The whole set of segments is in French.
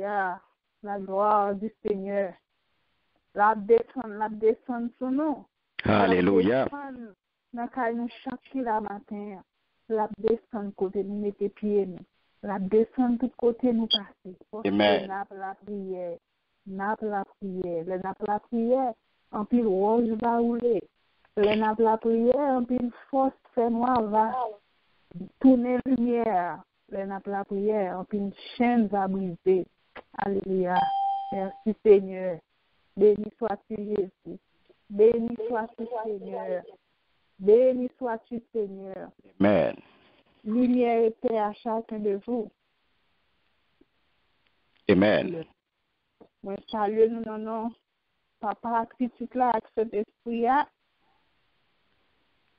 Alléluia. La gloire du Seigneur. La descend sur nous. Alléluia. Dans nous chaque la matin. La descend côté nous mettez pieds nous. La descend tout côté nous passer. Amen. La prière. La prière. En pile rouge va rouler. La prière, en pile force fait noir va tourner lumière. La prière, en pile chaîne va briser. Alléluia. Merci Seigneur. Béni sois-tu Jésus. Béni sois-tu Seigneur. Béni sois-tu Seigneur. Amen. Lumière et paix à chacun de vous. Amen. Moi, salue nous dans nos papa, petit là, avec cet esprit.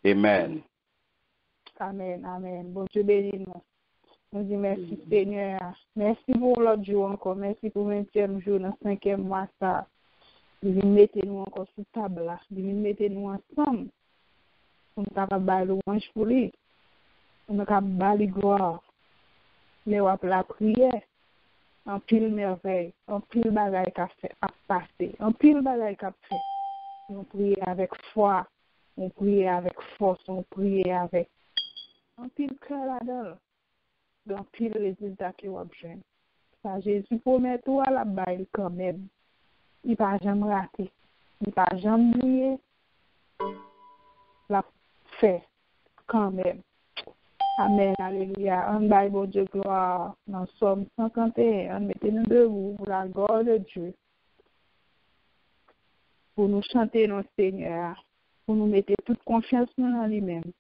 Amen. Amen, amen. Bon Dieu bénis nous. Nous disons merci Seigneur. Merci pour l'autre jour encore. Merci pour le 20e jour, dans le 5e mois. Ça. Mettez-nous encore sur table là. Mettez-nous ensemble. Pour nous faire louange pour lui. Pour nous faire gloire. Mais on la prière. En pile merveille. En pile bagaille qu'a fait à passer. En pile bagaille qu'a fait. On prie avec foi. On prie avec force. On prie avec. En pile cœur là-dedans. Dans pile résultat qui va bien. Ça, Jésus promet tout à la baille quand même. Il ne va jamais rater. Il ne va jamais oublier. La fait quand même. Amen. Alléluia. En baille, bon Dieu, gloire. Dans Somme 51, mettez-nous debout pour la gloire de Dieu. Pour nous chanter notre Seigneur. Pour nous mettre toute confiance dans lui-même.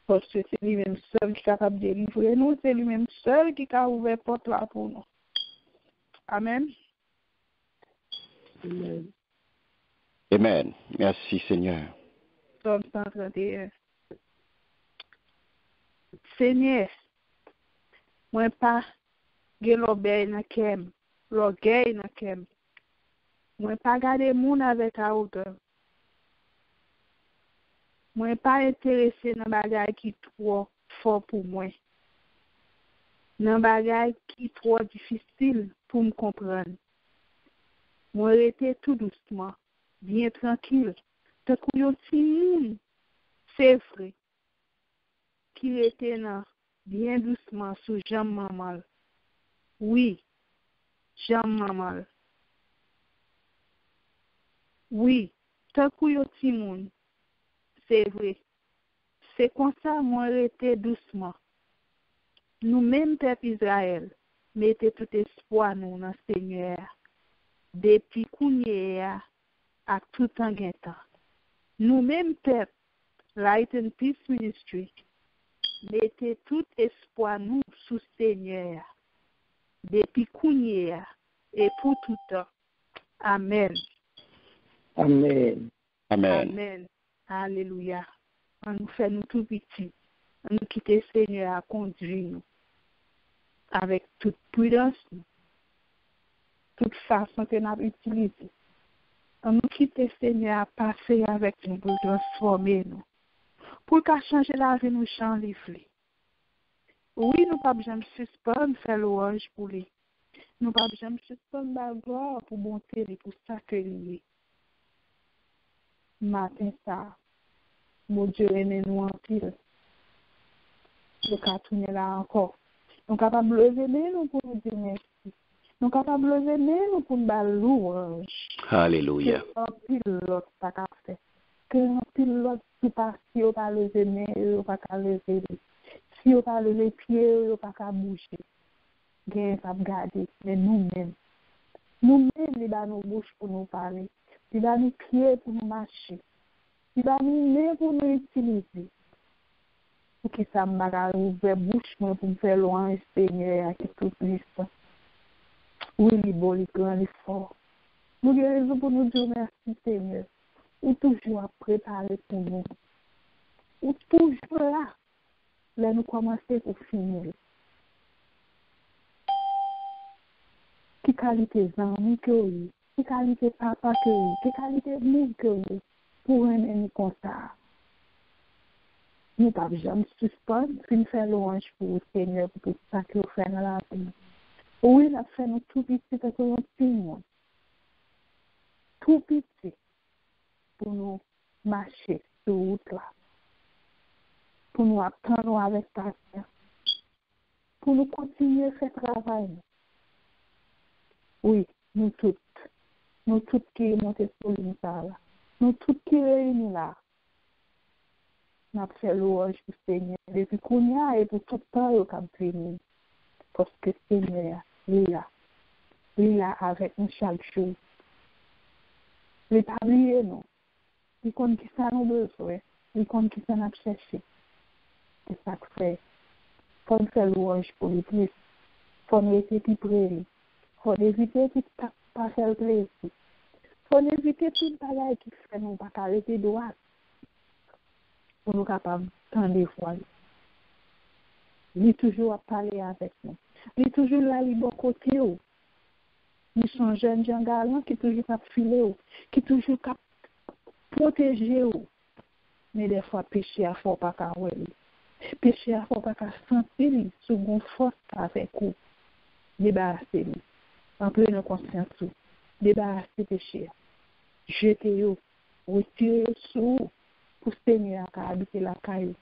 Parce que c'est lui-même seul qui est capable de délivrer nous. C'est lui-même seul qui a ouvert la porte là pour nous. Amen. Amen. Amen. Merci Seigneur. Somme 131. Seigneur, moi pas l'orgueil dans kem, l'orgueil dans kem. Moi pas garder moun avec à hauteur. Moi pas intéressé dans bagay qui trop fort pour moi. Dans bagay qui trop difficile pour me comprendre. Moi rester tout doucement, bien tranquille. Te yon ti moun, c'est vrai. Qui était là, bien doucement sous jambe mamal. Oui, jambe mamal. Oui, tant que yo ti moun, c'est vrai. C'est comme ça, moi, j'étais doucement. Nous-mêmes, peuple Israël, mettez tout espoir nous dans le Seigneur. Depuis kounye à tout en temps. Nous-mêmes, peuple, Light and Peace Ministry, mettez tout espoir nous sous le Seigneur. Depuis kounye et pour tout temps. Amen. Amen. Amen. Amen. Alléluia. On nous fait nous tout petit. On nous quitte le Seigneur à conduire nous. Avec toute prudence, toute façon que nous avons utilisée. On nous quitte le Seigneur à passer avec nous pour transformer nous. Pour qu'à changer la vie, nous changer les. Oui, nous ne pouvons jamais suspendre faire louange pour lui. Nous ne pouvons jamais suspendre la gloire pour bonté et pour s'accueillir. Matin ça, mon Dieu aime nous en pile. Nous pouvons tourner là encore. Nous sommes capables de lever nous pour nous dire merci. Nous sommes capables de lever nous pour nous faire louange. Alléluia. Que un pile l'autre pas qu'à faire. Que un pile l'autre qui passe, si on pas lever main, on pas qu'à lever. Si on pas lever pied, on pas qu'à bouger. Gain ça garder, mais nous-mêmes. Nous-mêmes, les dans nos bouches pour nous parler. Les dans nos pieds pour nous marcher. Les dans nos mains pour nous utiliser. Pour que ça m'a ouvert bouche pour me faire loin Seigneur qui tout puissant. Oui, les beaux, les grands, les forts. Nous avons raison pour nous dire merci Seigneur. Ou toujours à préparer pour nous. Ou toujours là. Là nous commençons pour finir. Qui qualité d'amis que oui, qui qualité papa que oui, qui qualité de monde que oui, pour un ami comme ça. Nous ne pouvons jamais suspendre, puis nous faire louange pour le Seigneur, pour tout ça que vous faites dans la vie. Oui, nous fait nous tout petit parce que nous sommes tout petit pour nous marcher sur route là, pour nous apprendre avec patience, pour nous continuer à faire travail. Oui, nous toutes qui montons sur l'unité là, nous toutes qui réunis là, nous avons fait louange pour le Seigneur, depuis qu'on y a et pour tout le temps au cap venu, parce que le Seigneur, il est là avec nous chaque jour. Il n'est pas oublié, non. Il compte qui ça nous besoin, il compte qui ça nous chercher. C'est ça que fait. Il faut faire louange pour lui plus. Il faut nous laisser plus près. Il faut éviter tout pas faire plaisir. Il faut éviter tout le qui fait nous pas arrêter droit. Pour nous capables tant des fois. Il est toujours à parler avec nous. Il est toujours là, il est bon côté. Nous sommes jeunes gens galants qui toujours cap filer, qui toujours cap protéger. Mais des fois, péché à faut pas qu'à ouais. Péché à faut pas qu'à sentir sous une force avec vous. Débarrasser-vous. En pleine conscience. Débarrasser péché. Jetez-vous. Retirez-vous sous pour Seigneur à habiter la caillou.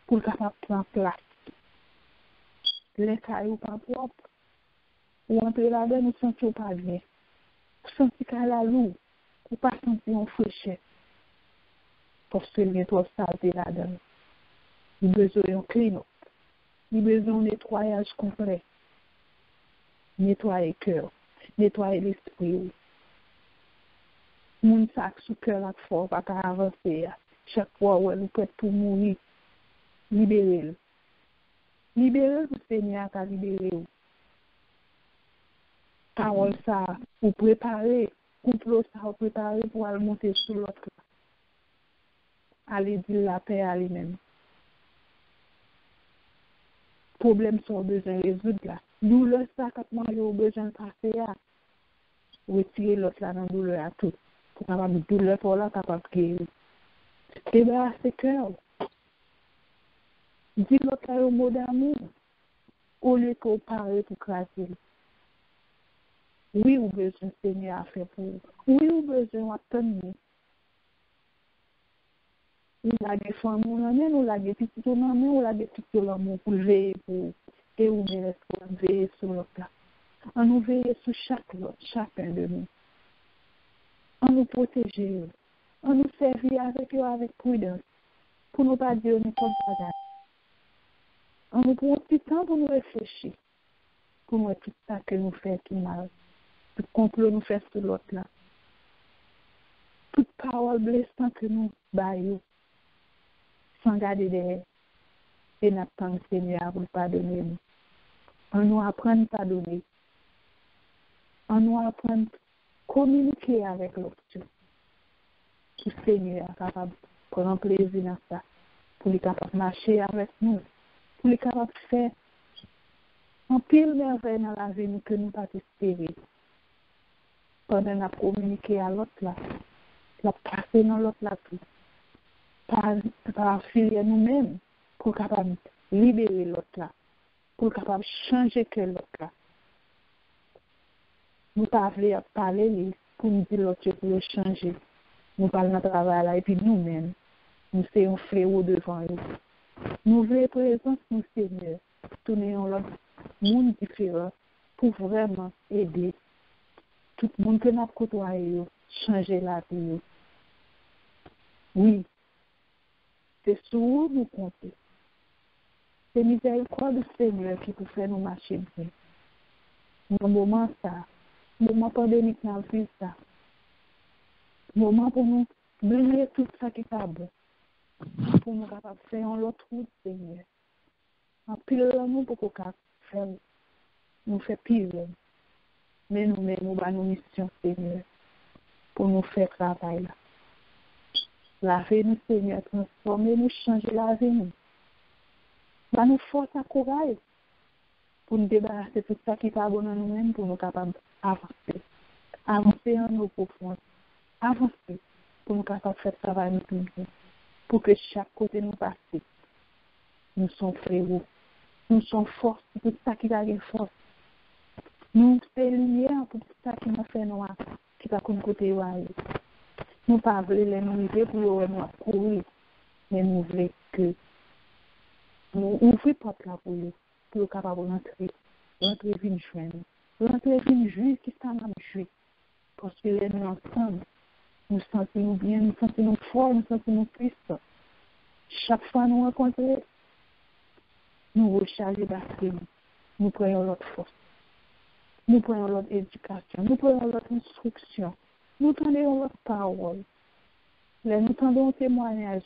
Pour le capable prendre place. Les cailloux pas propres. Ou entrer là-dedans, nous sentons pas bien. Vous sentez qu'à la loue. Ou pas sentir en fraîcheur. Parce que le trop saleté là-dedans. Il besoin d'un clean-up. Il besoin d'un nettoyage complet. Nettoyer le cœur. Nettoyer l'esprit. Mon sac sous cœur là fort pas avancer. Chaque fois où elle est prête pour mourir. Libérez-le. Libérez-le pour Seigneur à libérer. Parole ça, vous préparez. Complot ça, vous préparez pour aller monter sur l'autre. Allez dire la paix à lui-même. Problème sont besoin de résoudre là. Douleur ça, quand moi j'ai besoin de passer là. Retirer l'autre là dans la douleur à tout. Pour capable douleur pour là, capable de guérir. Débarrasser cœur. Dis l'autre là au mot d'amour. Au lieu que vous parlez pour craser. Oui, vous avez besoin de Seigneur à faire pour vous. Oui, vous avez besoin d'attendre. Ou la des femmes, ou la des petites femmes, ou la des petites femmes pour veiller pour et ou bien veiller sur l'autre là. On nous veille sur chacun de nous. On nous protéger. On nous servir avec eux avec prudence. Pour ne pas dire nous comme ça. On nous prend un petit temps pour nous réfléchir. Pour nous tout ça que nous faisons qui mal. Tout complot nous fait sur l'autre là. Toute parole blessante que nous baillons. Sans garder derrière. Et n'attend le Seigneur pour pardonner nous. On nous apprend à pardonner. On nous apprend à communiquer avec l'autre. Pour le Seigneur est capable de prendre plaisir dans ça. Pour les capables de marcher avec nous. Pour les capables de faire un pile merveille dans la vie que nous pas espérer. Pendant qu'on a communiqué à l'autre là. La passer dans l'autre là tout. Par filer nous-mêmes. Pour capable libérer l'autre là. Pour capable changer que l'autre là. Nous pas parler pour nous dire l'autre pour le changer. Nous parlons de travail là et puis nous-mêmes, nous sommes un fléau devant eux. Nous voulons présence nous Seigneur, tourner en l'autre monde différent pour vraiment aider tout le monde que nous côtoyons, changer la vie. Oui, c'est sur où nous comptons. C'est miséricorde du Seigneur qui peut faire nous marcher bien. Dans le moment ça, le moment pandémique dans le vie ça. Moment pour nous brûler tout ça qui est bon. Pour nous capables de faire l'autre route, Seigneur. En pile nous pour qu'on faire nous faire pire. Mais nous-mêmes, nous avons une mission, Seigneur, pour nous faire travail là. Lavez-nous, Seigneur, transformez-nous, changer la vie nous. Nous force à courage pour nous débarrasser de tout ça qui est pas bon dans nous-mêmes, pour nous capables d'avancer. Avancer en nos profondes. Avancer pour nous capables de faire travail nous tout bien. Pour que chaque côté nous passe. Nous sommes frères. Nous sommes forts. Tout ça qui a une force. Nous, c'est lumière pour tout ça qui m'a fait noir, qui va comme côté aller. Nous pas voulu les nourrir pour nous courir, mais nous voulons que nous ouvrir porte là pour eux, pour être capable d'entrer venir joindre. Rentrer venir jouer, qui ça m'a joué. Parce que les nous ensemble, nous sentons bien, nous sentons forts, nous sentons puissants. Chaque fois nous rencontrons, nous rechargeons batterie, nous prenons l'autre force. Nous prenons l'autre éducation, nous prenons l'autre instruction, nous prenons l'autre parole. Là, nous tendons un témoignage,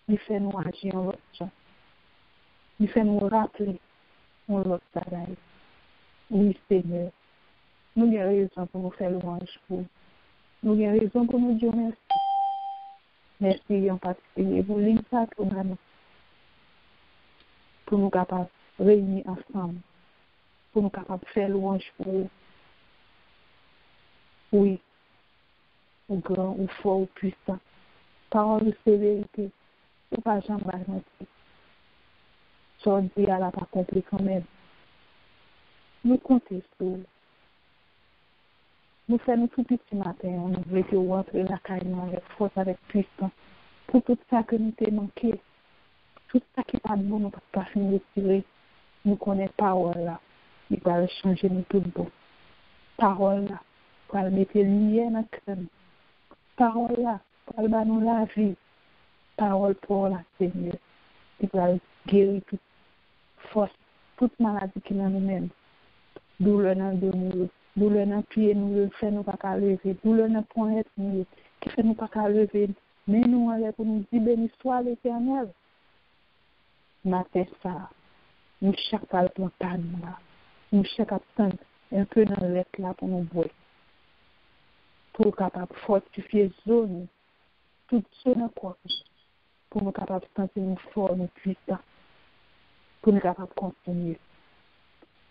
il fait nous agir en l'autre chose. Il fait nous rappeler en l'autre travail. Oui, Seigneur, nous avons raison pour nous faire louange pour vous. Nous avons raison pour nous dire merci. Merci en particulier pour l'INSA pour nous capables de réunir ensemble, pour nous capables de faire louange pour vous. Oui, au grand, au fort, au puissant. Parole de sévérité, ou pas jamais mentir. Soit dit à la pas compris quand même. Nous comptons sur vous. Nous faisons tout petit matin, nous voulons que vous rentrez dans la carrière avec force, avec puissance, pour tout ça que nous t'ai manqué, tout ça qui n'est pas bon, nous ne pouvons pas finir de tirer. Nous connaissons parole là, il va changer nous tout bon. Parole là, pour mettre lumière dans le cœur. Parole là, pour nous la vie. Parole pour la Seigneur, il va guérir toute force, toute maladie qui est dans nous-mêmes. Douleur dans le nous, douleur dans le pied, nous fait nous pas lever, douleur dans le point nous, qui fait nous pas lever, mais nous allons pour nous dire béni soit l'Éternel. Matin ça, nous chaque fois le temps nous chaque absent un peu dans l'être là pour nous boire, pour capable fortifier zone, toute zone quoi, pour nous capable sentir nous forts, nous puissants, pour nous capable continuer.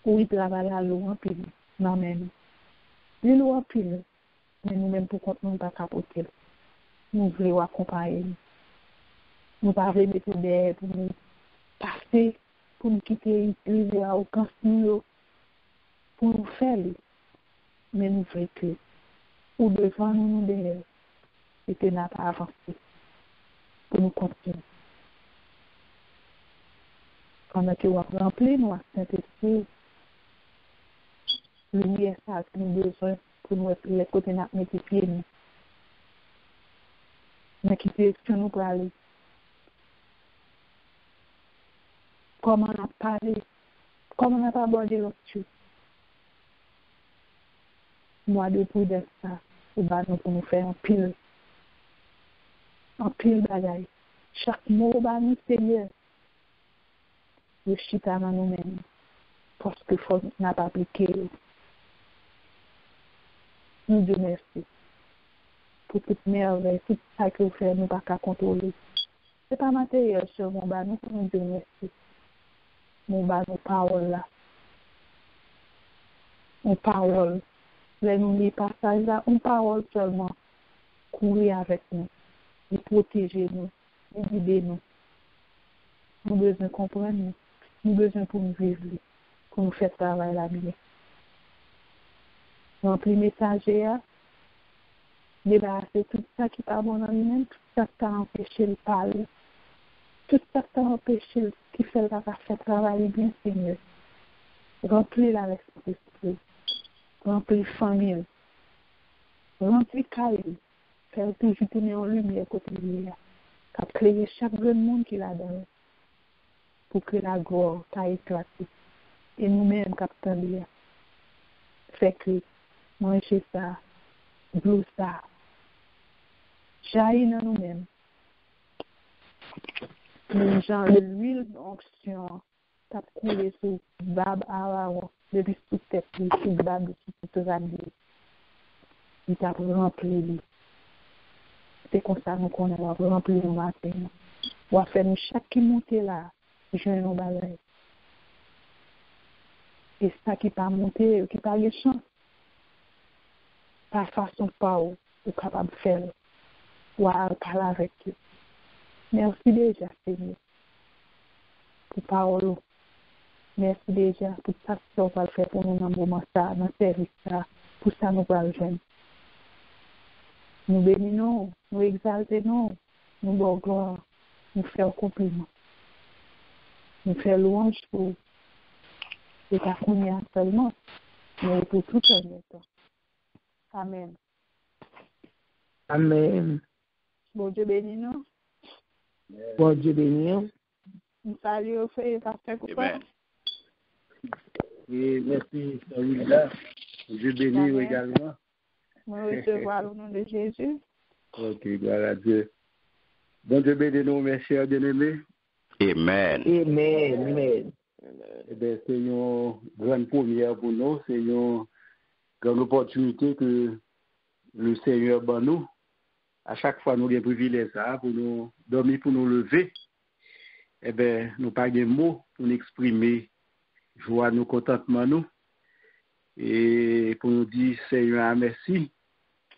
Oui, travailler à l'eau en pile, non même. L'eau en pile, mais nous-mêmes pour qu'on ne pas capoter. Nous voulons accompagner. Nous ne pas remettre derrière pour nous passer, pour nous quitter, arriver à aucun signe, pour nous faire. Mais nous voulons que, ou devant nous, nous derrière, et que nous n'avons pas avancé, pour nous continuer. Pendant que nous avons rempli nous, Saint-Esprit, lumière, ça, que nous avons besoin pour nous être les côtés de notre pied. Mais qui direction nous pour aller. Comment on a parlé, comment on a abordé l'autre chose. Moi, depuis de ça, nous pour nous faire un pile bagaille. Chaque mot, nous, Seigneur, le chita dans nous-mêmes, parce que faut n'a pas appliqué. Nous Dieu merci pour toute merveille, tout ça que vous faites, nous pas qu'à contrôler. C'est pas matériel sur mon bas, nous Dieu merci. Mon bas, nos paroles là. Nos paroles. Les nous passages là, une parole seulement. Courir avec nous. Nous protéger nous. Nous guider nous. Nous besoin comprendre nous. Nous besoin pour nous vivre. Pour nous faire travail la bien. Remplir messager, débarrasser tout ça qui n'est pas bon dans lui-même, tout ça qui a empêché de parler. Tout ça qui a empêché qui fait le faire travailler bien, Seigneur. Remplir la responsabilité. Remplir famille. Remplir cahier. Faire toujours tourner en lumière côté de lui. Qu'à créer chaque jeune monde qui l'a donné. Pour que la gloire t'a éclaté. Et nous-mêmes, capitaine de lui. Fait que manger ça, bleu ça. Jaillit dans nous-mêmes. Les gens, l'huile d'onction, t'as coulé sur bab Aaron, depuis sous tête, sur bab de toute radier. Il t'a rempli. C'est comme ça nous qu'on a rempli le matin. On va faire nous chaque qui monte là, je vais nous balayer. Et ça qui pas monter, qui pas les chance, par façon pas ou capable de faire, ou à parler avec eux. Merci déjà, Seigneur, pour parole. Merci déjà pour ça que tu vas faire pour nous dans le moment ça, dans le service ça, pour ça nous va le jeune. Nous bénissons, nous exaltons, nous bon gloire, nous faisons compliment. Nous faisons louange pour ta première seulement, mais pour tout un temps. Amen. Amen. Bon Dieu bénis nous. Bon Dieu béni. Nous saluons frère pasteur Coupin. Et merci, Saoula. Dieu béni également. Nous recevons au nom de Jésus. Ok, gloire à Dieu. Bon Dieu béni nous, mes chers bien-aimés. Amen. Amen. Amen. Eh bien, c'est une grande première pour nous. C'est une grande opportunité que le Seigneur bat nous. À chaque fois, nous avons privilège ça pour nous dormir, pour nous lever. Eh bien, nous n'avons pas de mots pour nous exprimer joie, nous, contentement, nous. Et pour nous dire, Seigneur, merci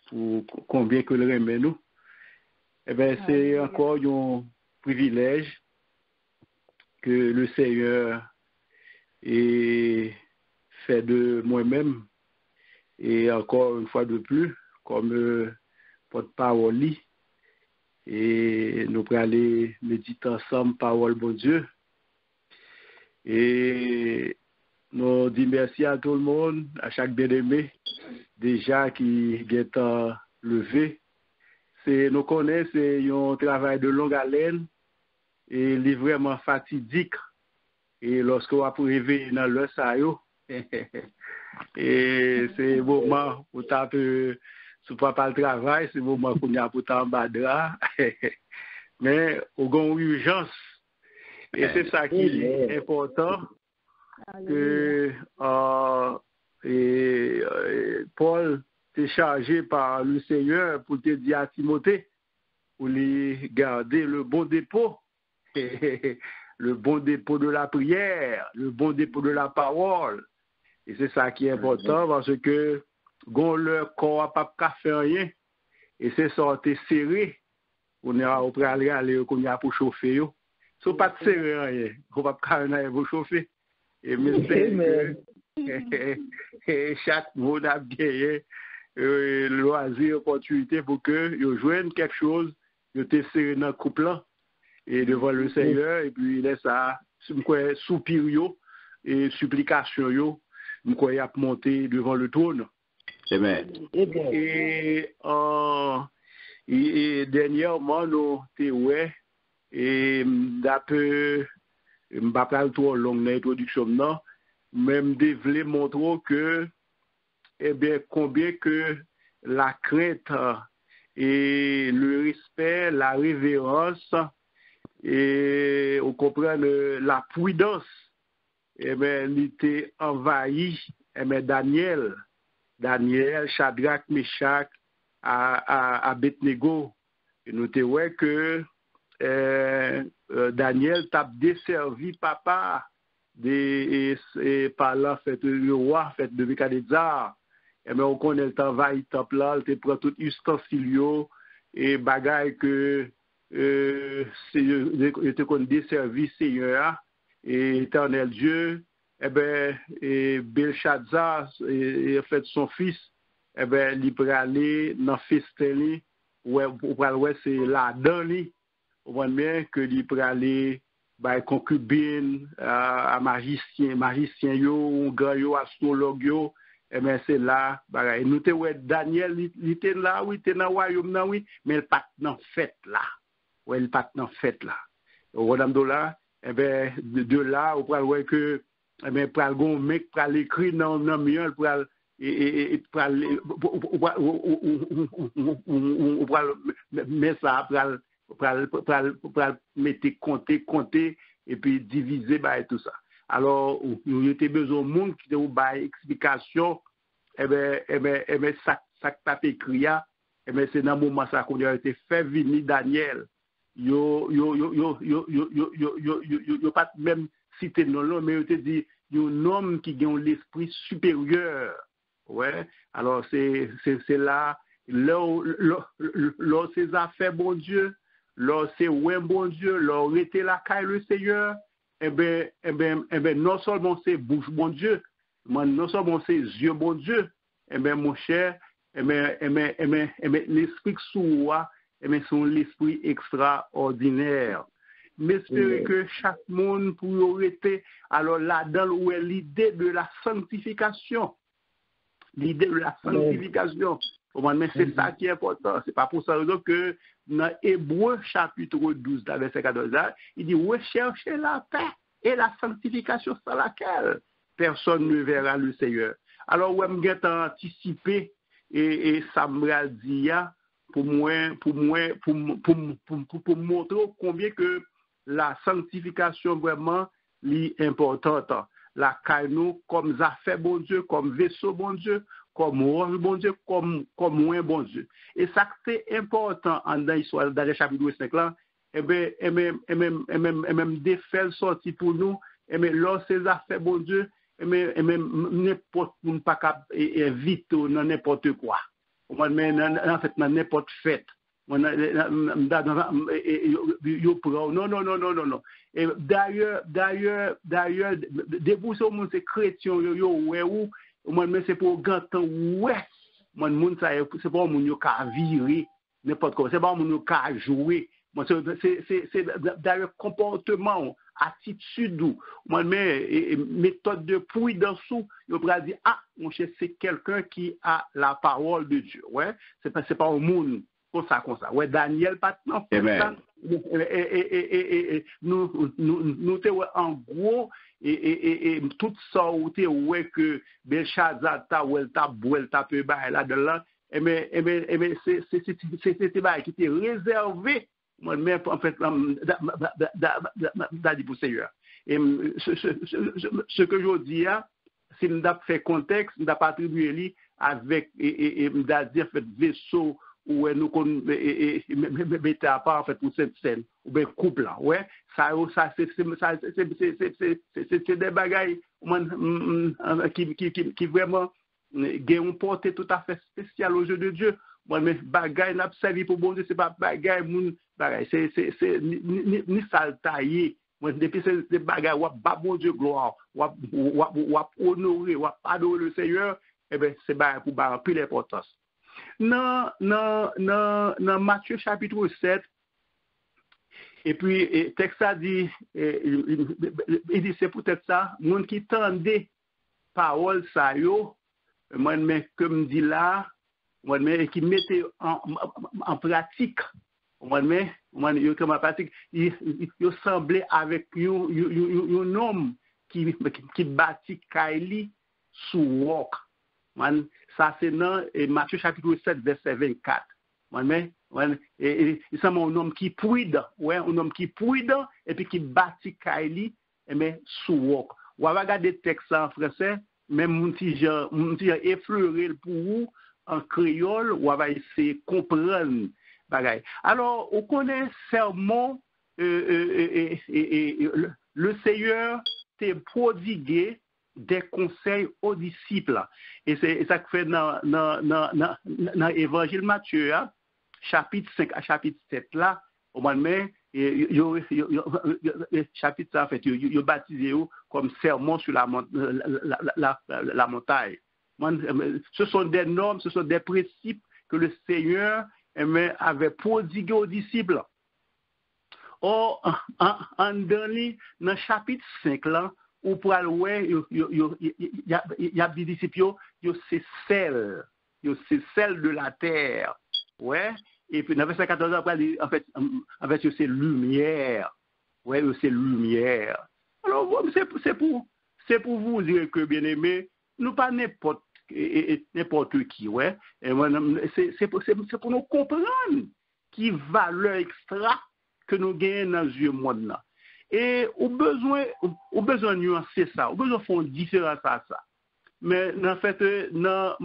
pour combien que le remet nous. Eh bien, c'est encore un privilège que le Seigneur ait fait de moi-même. Et encore une fois de plus, comme porte-parole, et nous allons aller méditer ensemble, parole bon Dieu. Et nous disons merci à tout le monde, à chaque bien-aimé, déjà qui est levé. Nous connaissons, c'est un travail de longue haleine et il est vraiment fatidique. Et lorsque on va arriver dans le saillot, et c'est le moment où tu as si tu pas le travail, c'est le moment où tu as pour t'embadrer. Mais on a une urgence. Et c'est ça qui est important. Que Paul t'est chargé par le Seigneur pour te dire à Timothée, pour lui garder le bon dépôt. Le bon dépôt de la prière, le bon dépôt de la parole. Et c'est ça qui est important parce que le corps n'a pas faire rien. Et c'est sorti serré. On est aller pour chauffer. Si on n'a pas de serré rien, on ne peut pas aller pour chauffer. Et chaque monde a gagné loisir, opportunité pour que ils joignent quelque chose, ils te serré dans le couple et devant le Seigneur, et puis il laisse ça, soupir et supplication, il y a monté devant le trône. Amen. Et dernièrement, nous avons et d'après, je ne vais pas trop long dans l'introduction, non, même je voulais montrer que, eh bien, combien que la crainte et le respect, la révérence, et on comprend la prudence, eh bien, il était envahi, eh bien, Daniel, Shadrach, Meshach, à Abednego. Et nous te voyons que Daniel t'a desservi papa par là, fait le roi, fait de Nebuchadnezzar. Et bien, on connaît le travail, temple là, il prend tout ustensile et bagaille que te connaît desservi Seigneur et éternel Dieu. Eh bien, Belshazzar, et fait son fils, eh bien, il peut aller dans le festin, ouais, c'est là-dedans, on voit bien que il peut aller, concubine, à magicien, yo, grand astrologue, eh bien, c'est là, nous te ouais, Daniel, il était là, oui, il était dans le royaume, oui, mais il pas dans fête là. Ouais, il pas dans fête là. Au Rodam là, eh bien, de là, on peut voir que, eh bien, pour le mec, pour l'écrire dans le mieux, pour mettre ça, pour mettre compter, et puis diviser, tout ça. Alors, nous avons besoin de monde qui nous donne explication, eh bien, ça t'a écrit, eh bien, c'est dans le moment ça qu'on a été fait venir Daniel. Yo pas même cité non non, mais yo te dit un homme qui a l'esprit supérieur. Ouais, alors c'est là c'est affaire bon Dieu, là c'est ouais bon Dieu, là était la caille le Seigneur, non seulement c'est bouche bon Dieu, non seulement c'est yeux bon Dieu, mon cher, l'esprit sourd, son l'esprit extraordinaire. Mais j'espère que chaque monde pour arrêter, alors là-dedans, où est l'idée de la sanctification. L'idée de la sanctification. Mais c'est ça qui est important. C'est pas pour ça que dans Hébreux chapitre 12, verset 14, il dit recherchez la paix et la sanctification sans laquelle personne ne verra le Seigneur. Alors, où est-ce que anticipé et ça me dit pour montrer combien que la sanctification vraiment est importante. La caïno comme affaire bon Dieu, comme vaisseau bon Dieu, comme rôle bon Dieu, comme moins bon Dieu. Et ça c'est important dans l'histoire dans le chapitre 5 là, même des faits sortis pour nous, lorsque ces affaires bon Dieu, n'importe où pas vite dans n'importe quoi. En fait dans n'importe fête. Non. Et d'ailleurs, debout sur mon c'est chrétien ou mais c'est pour gantan ouais. Mon monde ça c'est pas mon yo ka virer n'importe quoi, c'est pas mon yo ka jouer. C'est d'ailleurs comportement, attitude ou méthode de prudence où on va dire mon cher c'est quelqu'un qui a la parole de Dieu. Ouais, c'est pas un monde comme ça. Ouais, Daniel maintenant fait ça. Nous te en gros et tout ça où te ouais que Belshazzar ta ou ta boel ta peu ba là dedans c'est ba qui était réservé moi-même en fait d'aller pour Seigneur. Et ce que je dis c'est m'd'a fait contexte m'd'a pas attribué avec et m'd'a dire fait vaisseau où nous mettez à part en fait pour cette scène ou bien couple là ouais ça c'est des bagailles qui vraiment gagne une portée tout à fait spéciale aux yeux de Dieu. Moi mais bagaille n'a servi pour bon Dieu, c'est pas bagaille moun bagaille c'est ni saltailler. Moi depuis c'est bagaille ou pas bon Dieu gloire ou honorer ou adorer le Seigneur, c'est bagaille pour ba plus l'importance. Dans Matthieu chapitre 7, et puis texte ça dit il dit c'est peut-être ça monde qui tendait parole ça yo moi mais comme dit là moi mais qui mettait en pratique moi mais yo comme en pratique il semblait avec un homme qui bâtit Kaili sous roc. Ça c'est dans Matthieu chapitre 7 verset 24. Il semble un homme qui prudent, ouais, un homme qui prudent et puis qui bâtit Kaili mais sous roc. On va regarder le texte en français, même mon petit effleuré pour vous en créole, on va essayer de comprendre bagaille. Alors, on connaît sermon le Seigneur t'est prodigué des conseils aux disciples. Et c'est ça que fait dans l'évangile Matthieu, chapitre 5 à chapitre 7 là, au mois de mai, chapitre ça en fait, il baptisé comme sermon sur la montagne. Ce sont des normes, ce sont des principes que le Seigneur avait prodigués aux disciples. Or, dans le chapitre 5 là, ou pour aller il y a des disciples c'est sel de la terre ouais et puis dans verset 14 après en fait c'est lumière ouais c'est lumière. Alors c'est pour vous dire que bien aimé nous pas n'importe qui ouais c'est pour nous comprendre qui valeur extra que nous gagnons dans ce monde là. Et au besoin de nuancer ça, au besoin de faire une différence à ça. Mais en fait, dans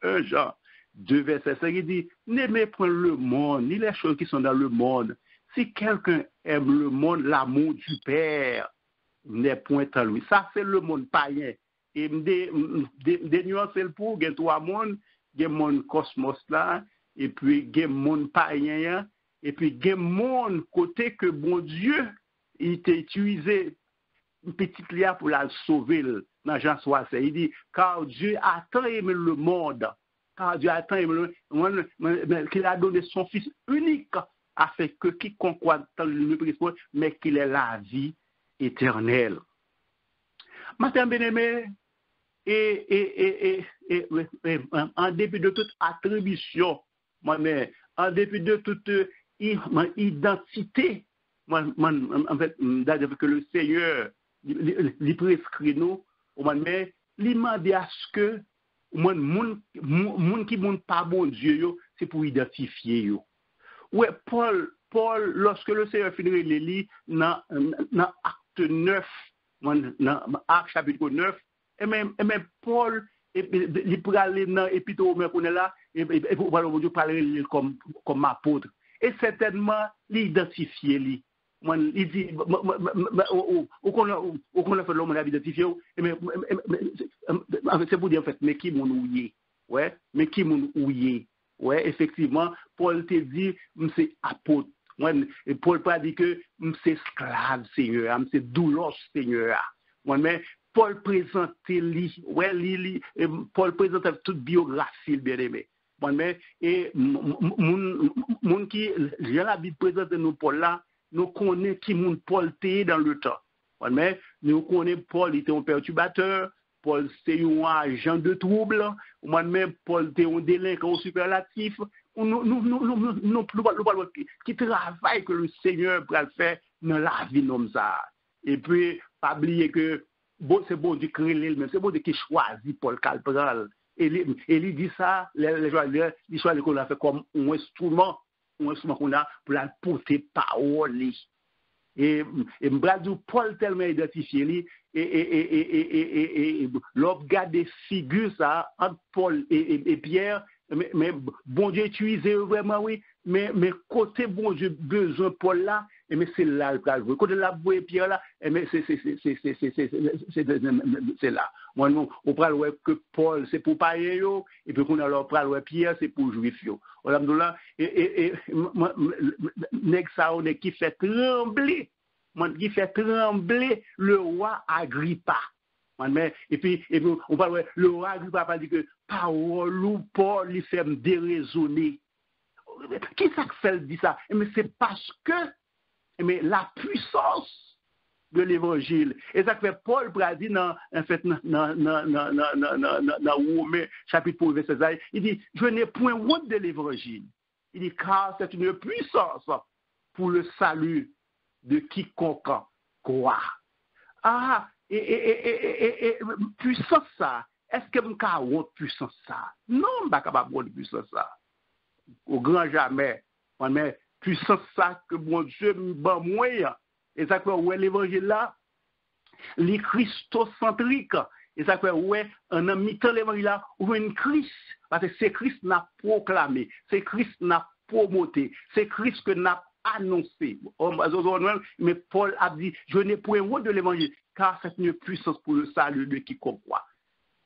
1 Jean 2 verset 5, il dit, n'aimez point le monde, ni les choses qui sont dans le monde. Si quelqu'un aime le monde, l'amour du Père n'est point en lui. Ça, c'est le monde païen. Et des nuancer pour, il y a 3 mondes, il y a le monde cosmos là, et puis il y a le monde païen, et puis il y a monde côté que bon Dieu il t'a utilisé une petite lia pour la sauver dans Jean 60. Il dit car Dieu a tant aimé le monde, car Dieu a tant aimé le monde qu'il a donné son fils unique afin que quiconque croit dans le Christ mais qu'il ait la vie éternelle. Matin bien-aimé, et en dépit de toute attribution, en dépit de toute identité, en fait, que le Seigneur lui prescrit nous, mais il m'a dit à ce que moun qui moun pas bon Dieu, c'est pour identifier yo. Ouais, Paul, lorsque le Seigneur finit les lits dans acte 9, dans acte chapitre 9, et même Paul, il peut aller dans l'épître qu'on est là, et pour parler comme apôtre. Et certainement, l'identifier lui. Il dit, on a fait l'homme identifié, c'est pour dire en fait, mais qui m'ont ouillé? Ouais, mais qui m'ont ouillé? Ouais, effectivement, Paul te dit, c'est apôtre. Et Paul pas dit que c'est esclave, Seigneur, c'est douloureux, Seigneur. Mais Paul présente Paul présente toute biographie, bien aimé. Et mon qui, j'ai la Bible présente nous Paul là, nous connaissons qui mon Paul était dans le temps. Mais nous connaissons Paul était un perturbateur, Paul c'était un agent de trouble, même Paul était un délinquant superlatif. Nous qui travaille que le Seigneur peut faire dans la vie comme ça. Et puis, pas oublier que c'est bon de créer lui-même, c'est bon de qui choisit Paul Calpral. Et il dit ça, il choisit qu'on a fait comme un instrument qu'on a pour la porter parole. Et Paul tellement identifié lui, et l'on regarde des figures ça entre Paul et Pierre. Mais bon Dieu utilisé vraiment, oui, mais côté bon Dieu besoin Paul là, mais c'est là le cas. Côté la boue Pierre là, mais c'est là. Moi, on parle ouais que Paul c'est pour païen yo, et puis qu'on a leur parle ouais Pierre c'est pour juif yo. Alhamdoulilah, et nèg ça on est qui fait trembler le roi Agrippa. Et puis on parle le roi Agrippa pas dit que parole ou Paul lui fait me déraisonner. Qui ça fait dit ça? Mais c'est parce que la puissance de l'évangile. Et ça fait Paul dit dans Romains chapitre 1 verset 16, il dit je n'ai point honte de l'évangile. Il dit car c'est une puissance pour le salut de quiconque croit. Ah, et puissance ça, est-ce que je peux honte puissance ça? Non, je ne suis pas capable de puissance ça. Au grand jamais. Mais puissance ça que mon Dieu m'a moyen. Et ça fait ouais l'évangile là, les christocentrique. Et ça fait ouais en mi-temps l'évangile là, où une Christ, parce que c'est Christ n'a proclamé, c'est Christ n'a promoté, c'est Christ que n'a annoncé. Mais Paul a dit, je n'ai point honte de l'évangile, car c'est une puissance pour le salut de quiconque croit.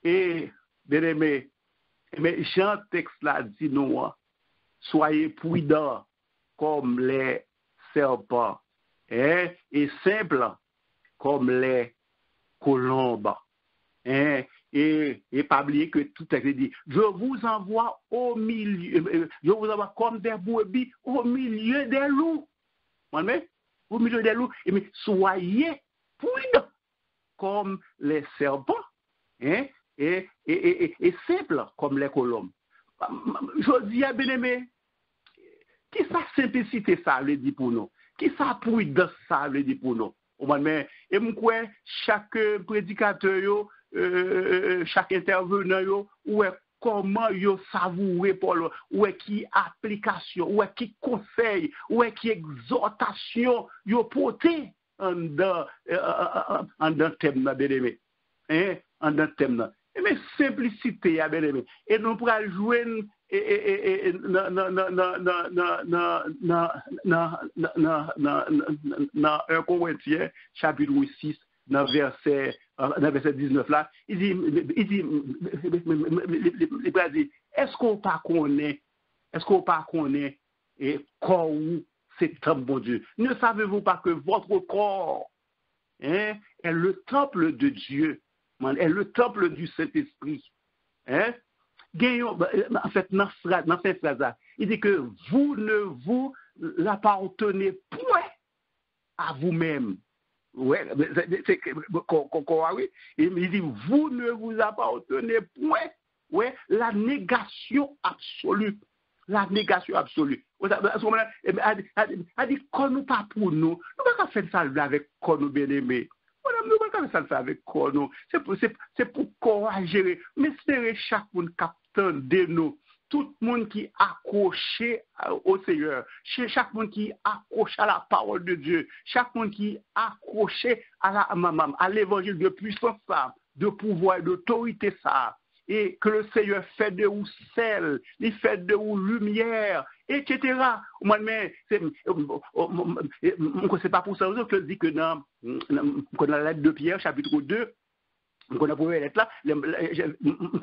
Et, bien aimé, mais Jean texte là dit nous, soyez prudents comme les serpents, et simples comme les colombes. Et pas oublier que tout est dit, je vous envoie au milieu, je vous envoie comme des brebis au milieu des loups. Au milieu des loups, mais soyez prudents comme les serpents, et simples comme les colombes. Je dis à bien-aimé, qui sa simplicité ça veut dire pour nous? Qui sa prudence ça veut dire pour nous? Et moi, chaque prédicateur, chaque intervenant, comment yo savourer Paul, qui application, qui conseil, qui exhortation yo porté en dans thème bien-aimé. En dans thème. Mais simplicité bien aimé. Et nous pourrons jouer dans 1 Corinthiens chapitre 6 dans verset 19 là, il dit est-ce qu'on pas connaît et corps, c'est temple, bon Dieu. Ne savez-vous pas que votre corps est le temple de Dieu, est le temple du Saint-Esprit? En fait, dans cette phrase-là, il dit que vous ne vous appartenez point à vous-même. Ouais, c'est oui. Il dit vous ne vous appartenez point. Ouais, la négation absolue. La négation absolue. À ce moment-là, elle dit qu'on nous pas pour nous. Nous ne pouvons pas faire ça avec nous bien-aimés. Nous ne pouvons pas faire ça avec nous. C'est pour courager. Mais c'est chaque monde capteur de nous. Tout le monde qui est accroché au Seigneur, chaque monde qui est accroché à la parole de Dieu, chaque monde qui est accroché à l'évangile de puissance, de pouvoir, d'autorité, ça, et que le Seigneur fait de vous sel, il fait de vous lumière, etc. Mais c'est pas pour ça que je dis que dans la lettre de Pierre, chapitre 2, on a trouvé lettre là,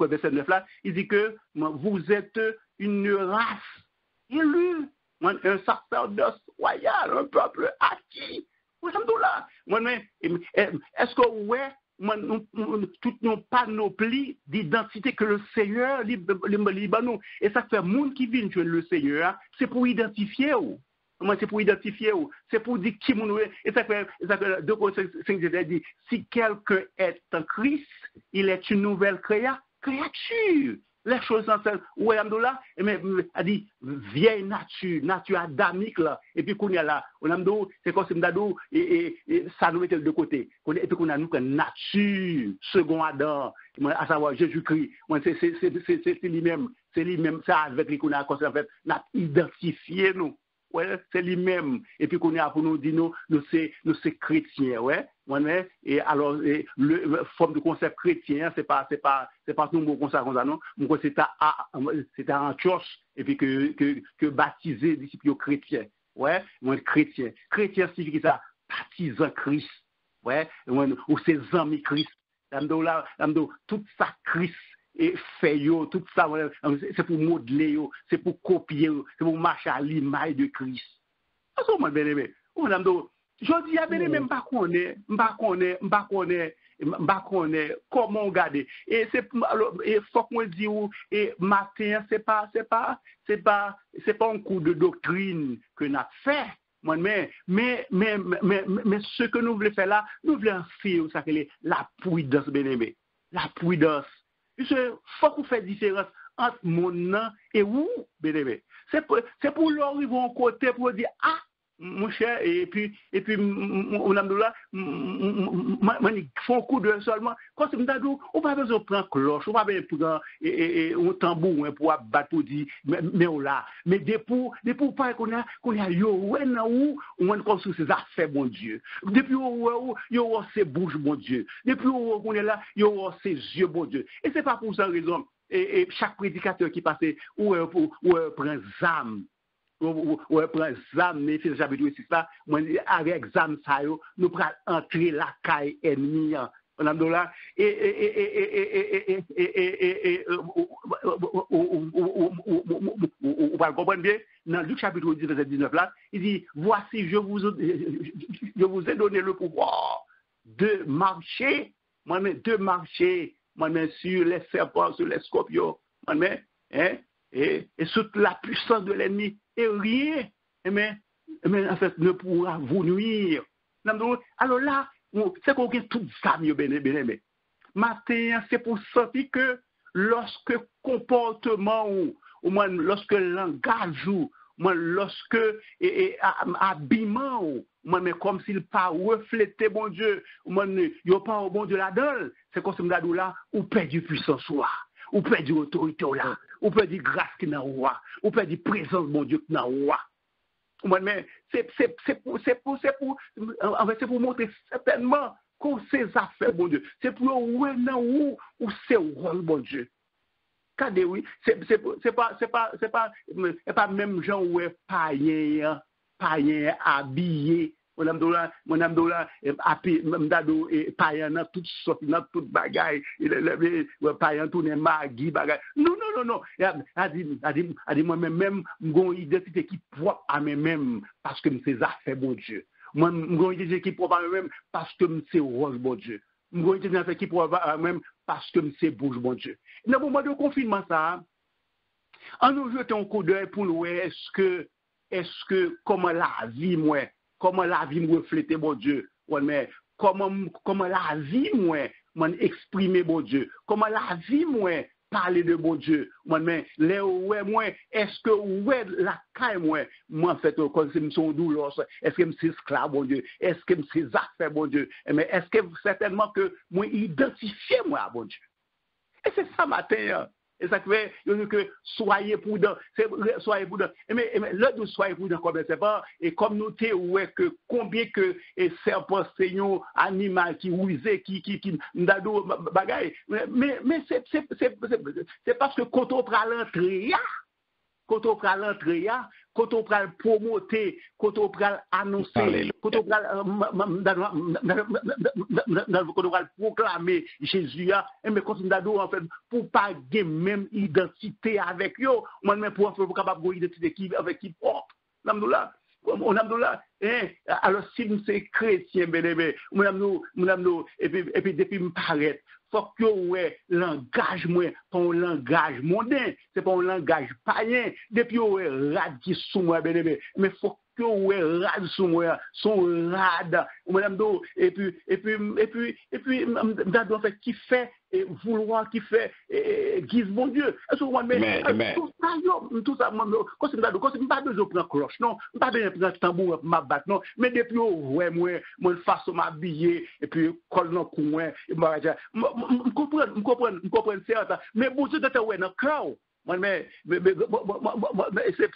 verset 9 là, il dit que vous êtes une race élue, un sacerdoce royal, un peuple acquis. Est-ce que toute nos panoplie d'identité que le Seigneur nous, et ça fait monde qui vient jouer le Seigneur, c'est pour identifier où. C'est pour identifier où. C'est pour dire qui nous est. Et ça fait 2 Corinthiens dit si quelqu'un est en Christ, il est une nouvelle créature. Les choses sont celles où Amdoula a dit vieille nature adamique là, et puis qu'on y a là, c'est comme si m'dadou et ça nous mettait de côté. Et puis qu'on a nous une nature second Adam, à savoir Jésus-Christ. C'est lui-même, c'est avec lui qu'on a en fait, n'a identifié nous. Ouais, c'est lui-même. Et puis qu'on est pour nous dire nous c'est chrétiens, ouais. Et alors le forme de concept chrétien, c'est pas tout le monde comme ça non. Moi c'est à Antioche et puis que baptiser disciples chrétiens. Ouais, moi chrétien. Chrétien signifie ça baptisant Christ. Ouais, ou ses amis Christ. Tout ça Christ et fait tout ça, c'est pour modeler, c'est pour copier, c'est pour marcher à l'image de Christ. C'est ça, bien aimé. Je dis à bien aimé, m'pas connaît comment garder. Et faut qu'on dise et matin, c'est pas un coup de doctrine que nous avons fait. Mais ce que nous voulons faire là, nous voulons faire ça la prudence, bien aimé. La prudence. Il faut qu'on fasse différence entre mon nom et vous, bien aimé. C'est pour leur arriver en côté pour dire ah mon cher et puis on a là il faut un coup de seulement quand c'est m'dadou on pas besoin de prendre cloche on pas besoin prendre un tambour pour battre pour dire mais là mais pour pas qu'on a yo ouais na ou on construit ses affaires bon Dieu depuis yo ses bouches bon Dieu depuis on est là yo ses yeux bon Dieu et c'est pas pour ça raison et chaque prédicateur qui passe ou prend zam ou prend zam Éphésiens chapitre 6 là avec zam ça nous prenons entrer la caille ennemie on a là et on va comprendre bien dans Luc chapitre 10 verset 19 là il dit voici je vous ai donné le pouvoir de marcher sur les serpents, sur les scorpions, et sur la puissance de l'ennemi, et rien, mais en fait, ne pourra vous nuire. Alors là, c'est qu'on a tout ça, bien aimé. Matin, c'est pour sentir que lorsque comportement, ou lorsque langage, lorsque habillement, mais comme s'il pas reflétait bon Dieu, il n'y a pas au bon Dieu là-dedans, c'est comme si là, ou perdu puissance ou perdu autorité là, ou perdu grâce qui n'a roi, ou perdu présence bon Dieu qui n'a roi. Mais c'est pour montrer certainement qu'on sait affaires bon Dieu. C'est pour où c'est rôle bon Dieu. Oui, c'est pas même gens où est païen habillé mon amdola païen dans toutes sortes dans toute bagaille païen tourner magui bagaille non non. A dit moi-même, mon identité qui propre à moi-même parce que c'est ça fait bon Dieu. Moi, mon identité qui propre à moi-même parce que c'est rose bon Dieu. Mon identité qui propre à moi-même parce que c'est bouche bon Dieu. Dans le moment de confinement, ça, on nous jette un coup d'œil pour nous, est-ce que, comment la vie, moi, me reflète, bon Dieu, mais comment la vie, moi, exprimer, bon Dieu, comment la vie, moi, parler de bon Dieu, mais moi, est-ce que, ouais, la caille, moi, en fait, quand c'est son douleur, est-ce que c'est esclave, bon Dieu, est-ce que c'est affaires, bon Dieu, mais est-ce que certainement que, moi, identifier, moi, bon Dieu. Et c'est ça, matin, et ça fait que soyez prudents, soyez prudents. Mais là, nous soyez prudents, comme c'est pas, et comme nous ouais, que combien que serpent c'est un animal qui ouisé, qui d'ado bagaille. Mais c'est parce que quand on prend l'entrée, quand on prend l'entrée, quand on prend promoter, quand on prend annoncer, quand on prend proclamer Jésus, mais quand on en fait pour pas gagner même identité avec eux, moi même pour capable de identité avec qui propre. On a là, alors si nous sommes chrétiens, et puis depuis me paraître, faut que ouais l'engagement pas un langage mondain, c'est pas un langage païen. Depuis ouais rad qui sous moi mais faut que ouais rad sous moi, son rad, et puis en fait qui fait vouloir qui fait guise mon Dieu. Est-ce que moi mais tout ça quand c'est pas besoin prendre cloche non, pas besoin prendre tambour m'a battre non, mais depuis ouais moi façon m'habiller et puis colle dans coin me comprendre certes mais bon Dieu t'es ouais dans cœur mais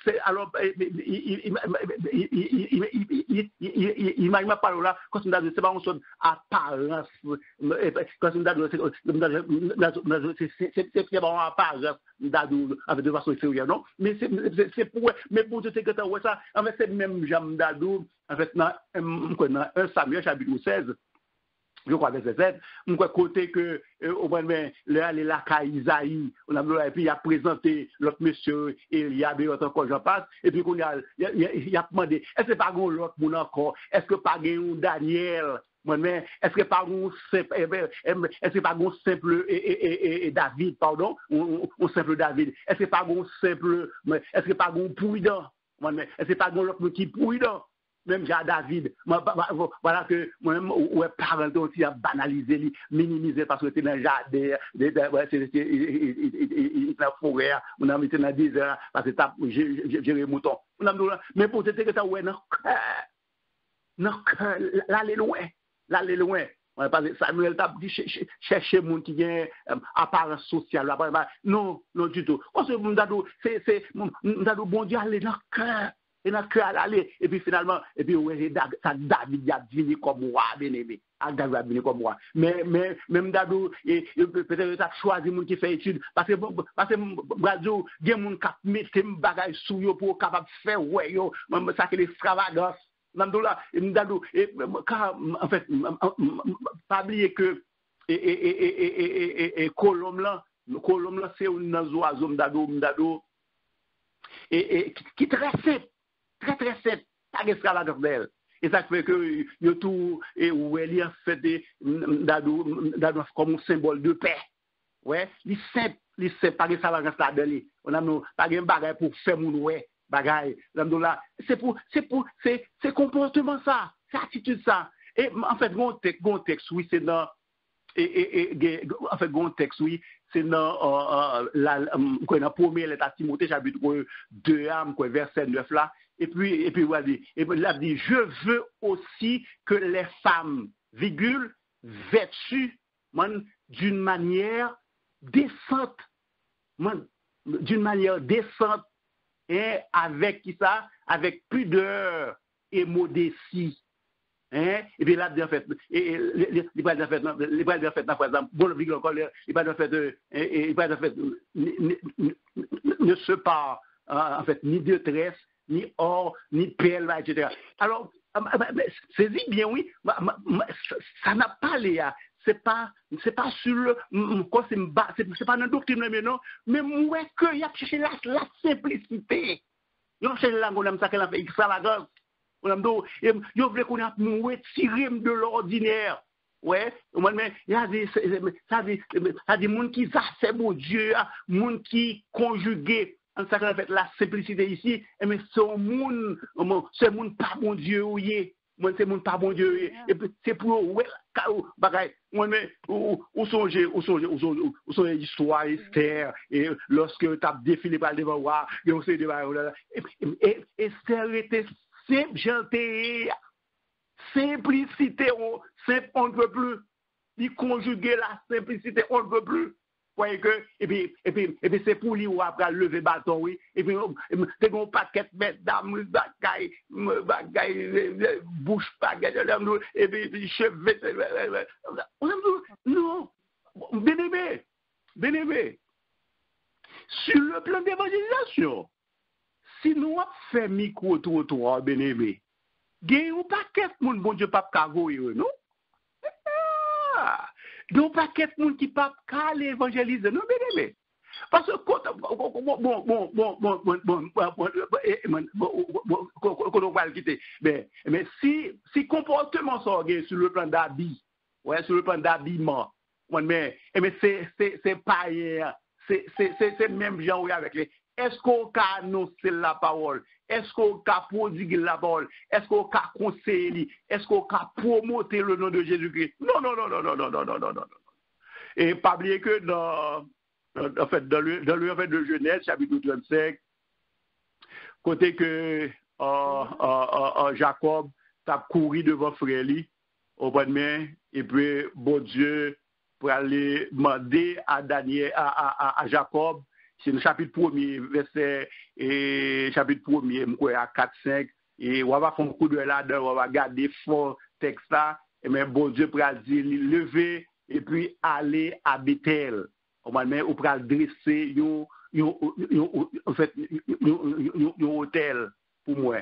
c'est alors il m'a parlé là quand c'est pas une sorte apparence quand c'est pas apparence avec de façon sérieuse non mais c'est pour mais pour te que ouais ça en fait c'est même j'aime d'adou en fait dans 1 Samuel chapitre 16 je crois verset 7, on croit côté que au moins là Isaïe on a et puis il a présenté l'autre monsieur Eliab et autre encore j'en passe et puis qu'on il a demandé est-ce que pas un l'autre monde encore est-ce que pas un Daniel mais est-ce que pas un simple est-ce que pas un simple et David pardon un simple David est-ce que pas un simple est-ce que pas un prudent mais est-ce que pas un l'autre qui prudent même j'ai David, voilà que moi-même, ouais, parents aussi a banalisé, minimisé parce que c'est dans le jardin, il est dans la forêt, on a mis dans le désert, parce que j'ai les moutons. Mais pour te dire que ça, ouais, non, l'aller loin. Parce que Samuel t'a dit chercher monde qui a apparence sociale. Non, du tout. Parce que c'est bon Dieu aller dans le cœur. Et dans le cœur à aller, et puis finalement, et puis ouais, ça David a venu comme moi, bien aimé. David a venu comme moi. Mais même Dadou, peut-être ça choisi monde qui fait étude, parce que Bradou, il y a monde qui met des bagages sous yo pour capable faire ouais yo, ça que l'extravagance. Dadou, en fait, pas oublier que et colombe là, c'est un oiseau Dadou, et qui très simple. Très simple, pas d'esclavage d'elle. Et ça fait que yo tout et où elle a fait d'adou comme un symbole de paix. Ouais, li simple pas d'esclavage là-dedans. On a pas de bagage pour faire mon ouais, bagage. Là, c'est comportement ça, c'est attitude ça. Et en fait, gon texte oui, c'est dans en fait gon texte oui, c'est dans la première lettre à Timothée chapitre 2 verset 9 là. Et puis il a dit, je veux aussi que les femmes, vêtues d'une manière décente, et avec qui ça, avec pudeur et modestie. Et puis là, en fait, il va en fait, par exemple, bon, il va en fait, ne se part, en fait, ni de tresse, ni or, ni perle, etc. Alors, saisis bien, oui, ça n'a pas les c'est pas sur le c'est pas dans la doctrine mais non, mais moi que y a cherché la simplicité. Yo cherché là on aime ça qu'elle a fait extravagance. On aime do yo veut qu'on a retirer de l'ordinaire. Ouais, mais il y a des ça dit monde qui c'est bon Dieu, monde qui conjugué en ça qu'on fait la simplicité ici, mais c'est monde pas bon Dieu oué. Moi c'est monde pas bon Dieu et puis c'est pour ouais bagaille moi mais ou songer histoire Esther et lorsque tu as défilé par devant voir et on sait de et Esther était simple gentil simplicité simple on ne peut plus il conjuguer la simplicité on ne peut plus. Voyez que et puis c'est pour lui ou après lever bâton oui et puis c'est un paquet mesdames bagaille bouche bagaille et puis cheveux non bien-aimé sur le plan d'évangélisation si nous fait micro trottoir bien-aimé gagne un paquet monde bon Dieu pas cavoyer non. Donc, pas quelqu'un monde qui pas aller évangéliser, non, bien. Parce que quand on va le quitter, mais si comportement s'organise sur le plan d'habit, ouais, sur le plan d'habillement, mais c'est pas c'est même genre avec les. Est-ce qu'on peut annoncer la parole? Est-ce qu'on peut prodiguer la parole? Est-ce qu'on peut conseiller? Est-ce qu'on peut promouvoir le nom de Jésus-Christ? Non. Et pas oublier que dans le de Genèse, chapitre 35, côté que Jacob a couru devant frère au bon main, et puis bon Dieu pour aller demander à Daniel, à Jacob. C'est le chapitre 1er, verset, et chapitre 1er, à 4-5, et on va faire un coup de là-dedans, on va garder fort texte là, et même bon Dieu pour dire, lever, et puis aller à Bethel. On va dresser un hôtel pour moi.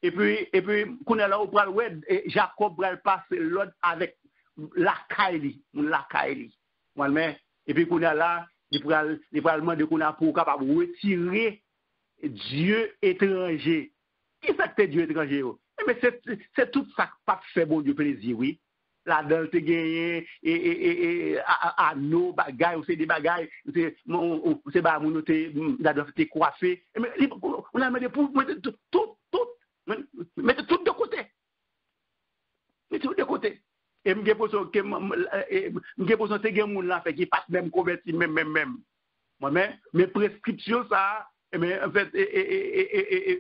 Et puis, quand on est là, on va Jacob va passer l'autre avec la Kaili. Et puis, quand on est là, il va demander qu'on a pour capable retirer Dieu étranger. Qui ça que Dieu étranger? Mais c'est tout ça qui pas fait bon Dieu plaisir, oui. La dedans te gagné et à nos bagailles, c'est des bagailles, c'est pas mon te coiffé. Mais on a mis pour mettre tout de côté. Mettre tout de côté. Et me pose que me pose te gen moun la fait qui pas même converti même moi mes prescriptions ça mais en fait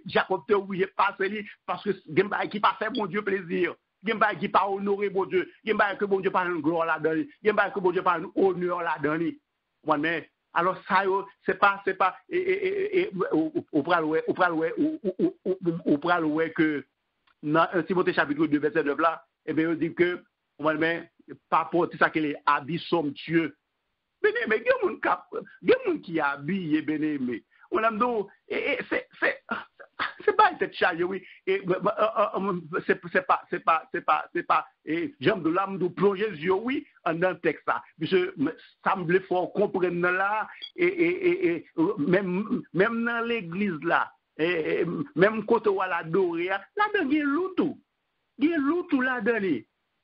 Jacob te oublié passer lui parce que gen ba qui pas fait bon Dieu plaisir gen ba qui pas honorer bon Dieu gen ba que bon Dieu pas gloire là-dedans gen ba que bon Dieu pas honneur là-dedans moi mais alors ça c'est pas au pral ouais que dans Timothée chapitre 2 verset 9 là et bien on dit que mais pas porter ça que les habits somptueux. Bien-aimé, il y a des gens qui habillent, bien-aimé. On a c'est pas cette charge, oui. C'est pas, j'aime de l'âme de plonger les yeux, oui, dans le texte, ça. Parce que ça me fait fort comprendre là, et même dans l'église là, même quand on va l'adorer, là-dedans, il y a l'outou. Il y a l'outou là-dedans.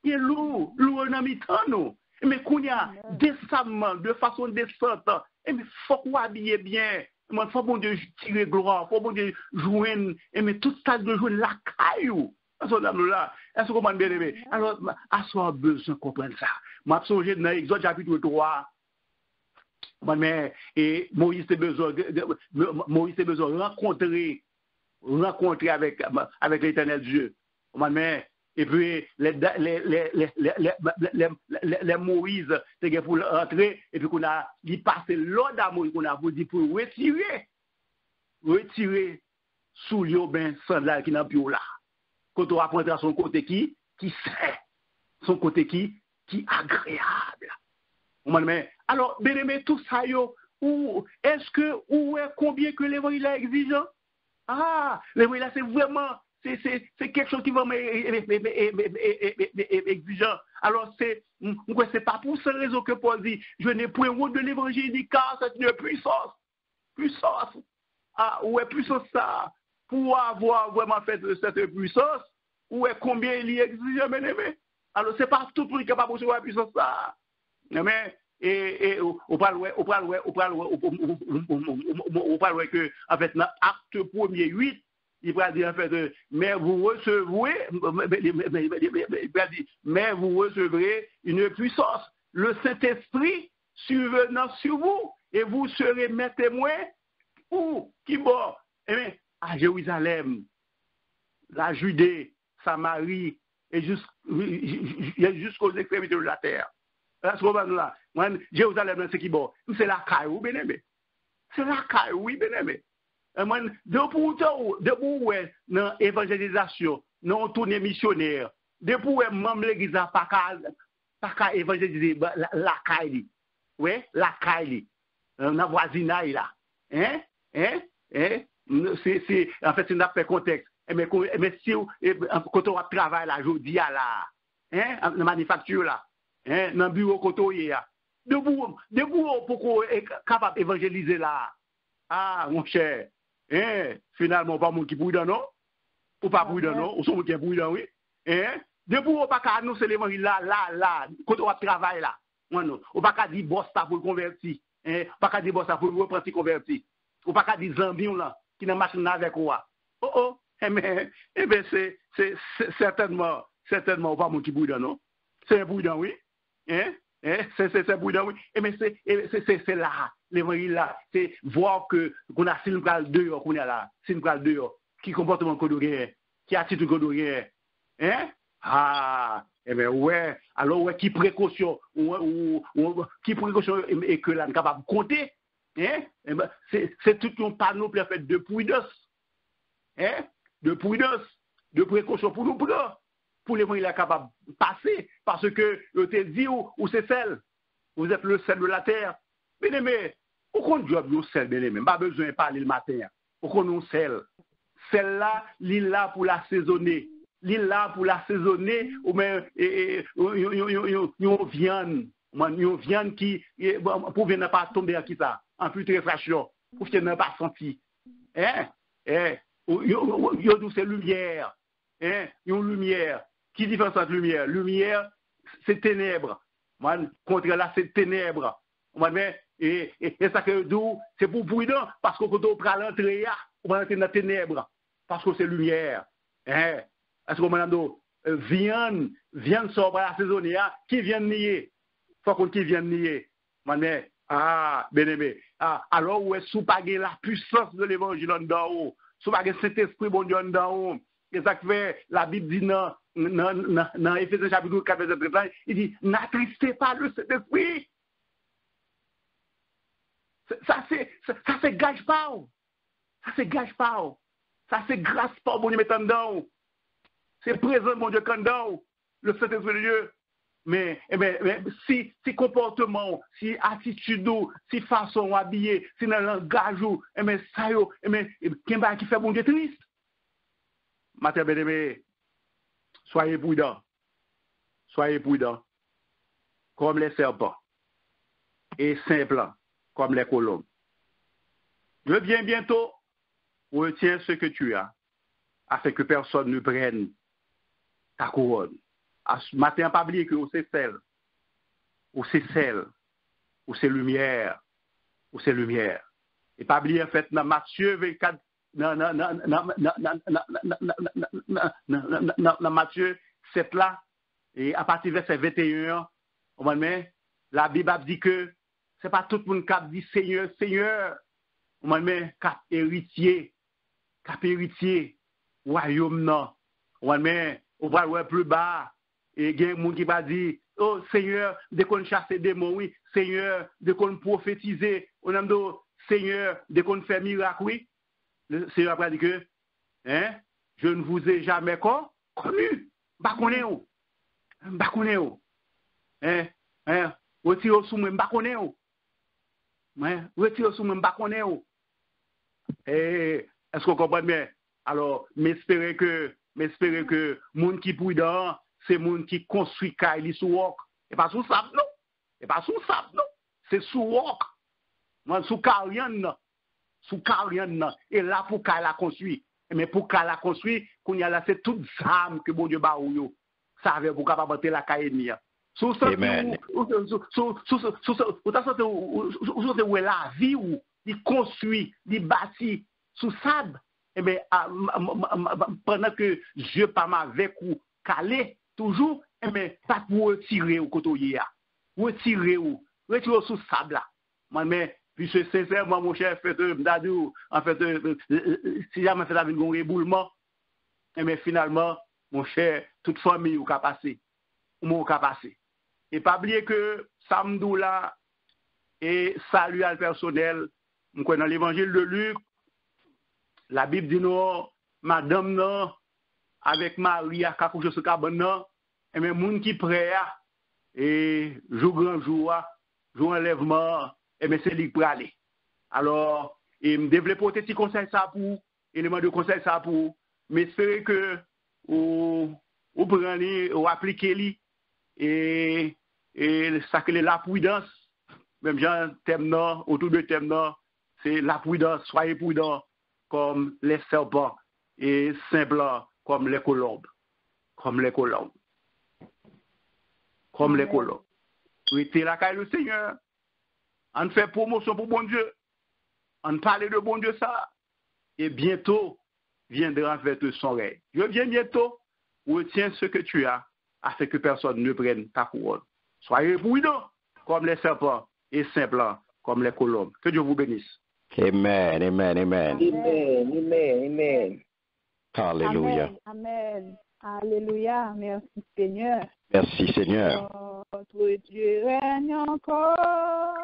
Il y a l'eau en mi-temps, mais qu'on y a décemment, de façon décente, mais faut qu'on habille bien, il faut bon Dieu tirer gloire, faut bon Dieu joindre, mais tout ça de jouer la caillou. Est-ce qu'on m'a bien aimé? Alors, à soi besoin de comprendre ça. Moi, je suis dans Exode chapitre 3, mais Moïse a besoin de rencontrer avec l'Éternel Dieu. Et puis, les Moïse, c'est pour rentrer, et puis qu'on a dit passer l'ordre à Moïse, qu'on a dit pour retirer sous l'eau, ben, sandal qui n'a plus là. Quand on va prendre à son côté qui sait, son côté qui agréable. Alors, bien aimé, tout ça, est-ce que, combien que l'évangile est exigeant? Ah, l'évangile, c'est c'est quelque chose qui va exigeant. Alors, c'est pas pour cette raison que Paul dit, je n'ai point honte de l'évangile, car c'est une puissance. Puissance. Ah, où est puissance ça? Pour avoir vraiment fait cette puissance, où est combien il y exige, bien aimé? Alors, c'est pas tout le monde qui est capable de recevoir la puissance ça. Mais, on parle que, en fait, dans acte 1er 8, il va dire, en fait, mais vous recevrez une puissance, le Saint-Esprit survenant sur vous, et vous serez mes témoins, où, qui bon, à Jérusalem, la Judée, Samarie, et jusqu'aux extrémités de la terre. Jérusalem, c'est qui bon? C'est la caille, bien aimé. C'est la caille, oui, bien aimé. Depuis dans l'évangélisation, dans tournée missionnaire, depuis même l'église n'a pas qu'à évangéliser la caille. Oui, la caille. Dans le voisinage là. C'est en fait, c'est un fait contexte. Mais si quand on travaille là, je dis là, dans la manufacture là, dans le bureau quand y a, debout pour qu'on est capable d'évangéliser là. Ah, mon cher, finalement, pas mon qui bouille dans non, ou pas bouille dans non, ou son qui bouille dans oui. Debout, on pas qu'à annoncer l'évangile là, quand on travaille là. On pas qu'à dire boss pour le convertir, pas qu'à dire boss pour le reprendre convertir. Ou pas qu'à dire zambi là, qui n'a machine avec quoi. Oh, mais c'est certainement pas mon qui bouille dans non. C'est un bouille dans oui. C'est bouille dans oui. Mais c'est là, l'évangile là, c'est voir que qu'on a une pral dehors, qu'on a là, c'est une pral dehors, qui comportement qu'on doit qui attitude qu'on doit Ah, ouais, alors ouais, qui précaution, qui précaution et que là, capable de compter, c'est tout un panneau fait de prudence, de prudence, de précaution pour nous prendre, pour les moyens capables de passer, parce que je te dis où c'est sel, vous êtes le sel de la terre, bien aimé, au compte job nous sel, bien aimé, pas besoin de parler le matin, au compte nous sel, celle-là, l'île là pour l'assaisonner. L'île là pour l'assaisonner, ou même une viande qui, pour ne pas tomber à qui ça, en putréfaction, pour ne pas sentir. C'est lumière. Une lumière. Qui différence entre lumière? Lumière, c'est ténèbres. Contre là, c'est ténèbres. Et ça que d'où, c'est pour prudent, parce qu'on peut pas l'entrer, on va entrer dans la ténèbres, parce que c'est lumière. Est-ce que madame viande sort par la saisonnier qui vient nier faut qu'on qui vient nier mais bien aimé alors où est sous pas la puissance de l'évangile en haut sous pas Saint-Esprit bon Dieu en haut et ça fait la Bible dit dans Éphésiens chapitre 4 verset 13 il dit n'attristez pas le Saint-Esprit ça c'est gage pas ça c'est gage pas ça c'est grâce pas bon Dieu mettant dedans. C'est présent, mon Dieu, quand dans le Saint-Esprit de Dieu. Mais si comportement, si attitude, si façon habillée, si dans le langage, ça yo, qui fait mon Dieu triste. Matin bien-aimé, soyez prudents, comme les serpents, et simples comme les colombes. Je viens bientôt, retiens ce que tu as, afin que personne ne prenne ta couronne. Ce matin, pas oublier que c'est sel, ou c'est lumière, Et pas oublier, en fait, dans Matthieu 24, dans Matthieu 7 là, et à partir de verset 21, la Bible dit que c'est pas tout le monde qui dit Seigneur, Seigneur, cap héritier, royaume non. On va voir plus bas et il y a des gens qui va dire oh Seigneur, dès qu'on chasse des démons, oui, Seigneur, dès qu'on prophétiser, on a dit Seigneur, dès qu'on fait miracle, oui. Le Seigneur va dire que je ne vous ai jamais connu. Pas connais où. Retirez sous moi, pas connais où. Retirez sous moi, pas connais où. Est-ce qu'on comprend bien? Alors, m'espérer que mais espérer que monde qui prudent, c'est monde qui construit caille sous roc. Et pas sous sable, non. Et pas sous sable, non. C'est sous roc. Moi, sous carrière, sous carrière, et là, pour qu'elle la construit. Mais pour qu'elle la construit, qu'on y a là, c'est toute âme que bon Dieu bat ou yo. Ça veut pour capable battre la caille. Sous ça, où est la vie, où il construit, il bâtit sous sable. Eh bien, pendant que Dieu parle avec ou calé, toujours, eh bien, pas pour retirer au côté retirer sous sable là. Mais, puis c'est sincèrement, mon cher, en fait, si jamais fait avec un éboulement, eh bien, finalement, mon cher, toute famille ou qu'a passé. Ou qu'a passé. Et pas oublier que samedi là, et salut à le personnel, dans l'évangile de Luc, la Bible dit nous, madame non, avec Marie à coucher sur cabane non, et même moun qui prêt et jour grand jour enlèvement, et mais c'est lui pour aller. Alors, et me développer petit conseil ça pour élément de conseil ça pour mais espérer que ou prendre ou appliquer li et ça que la prudence même genre thème non autour de thème non c'est la prudence, soyez prudents comme les serpents et simples comme les colombes. Comme les colombes. Comme les colombes. Oui, c'est la caille le Seigneur. On fait promotion pour bon Dieu. On parle de bon Dieu ça. Et bientôt viendra vers te son règne. Je viens bientôt. Retiens ce que tu as afin que personne ne prenne ta couronne. Soyez prudents comme les serpents et simples comme les colombes. Que Dieu vous bénisse. Amen, amen, amen. Amen, amen, amen. Alléluia. Amen. Alléluia. Merci Seigneur. Merci Seigneur. Notre Dieu règne encore.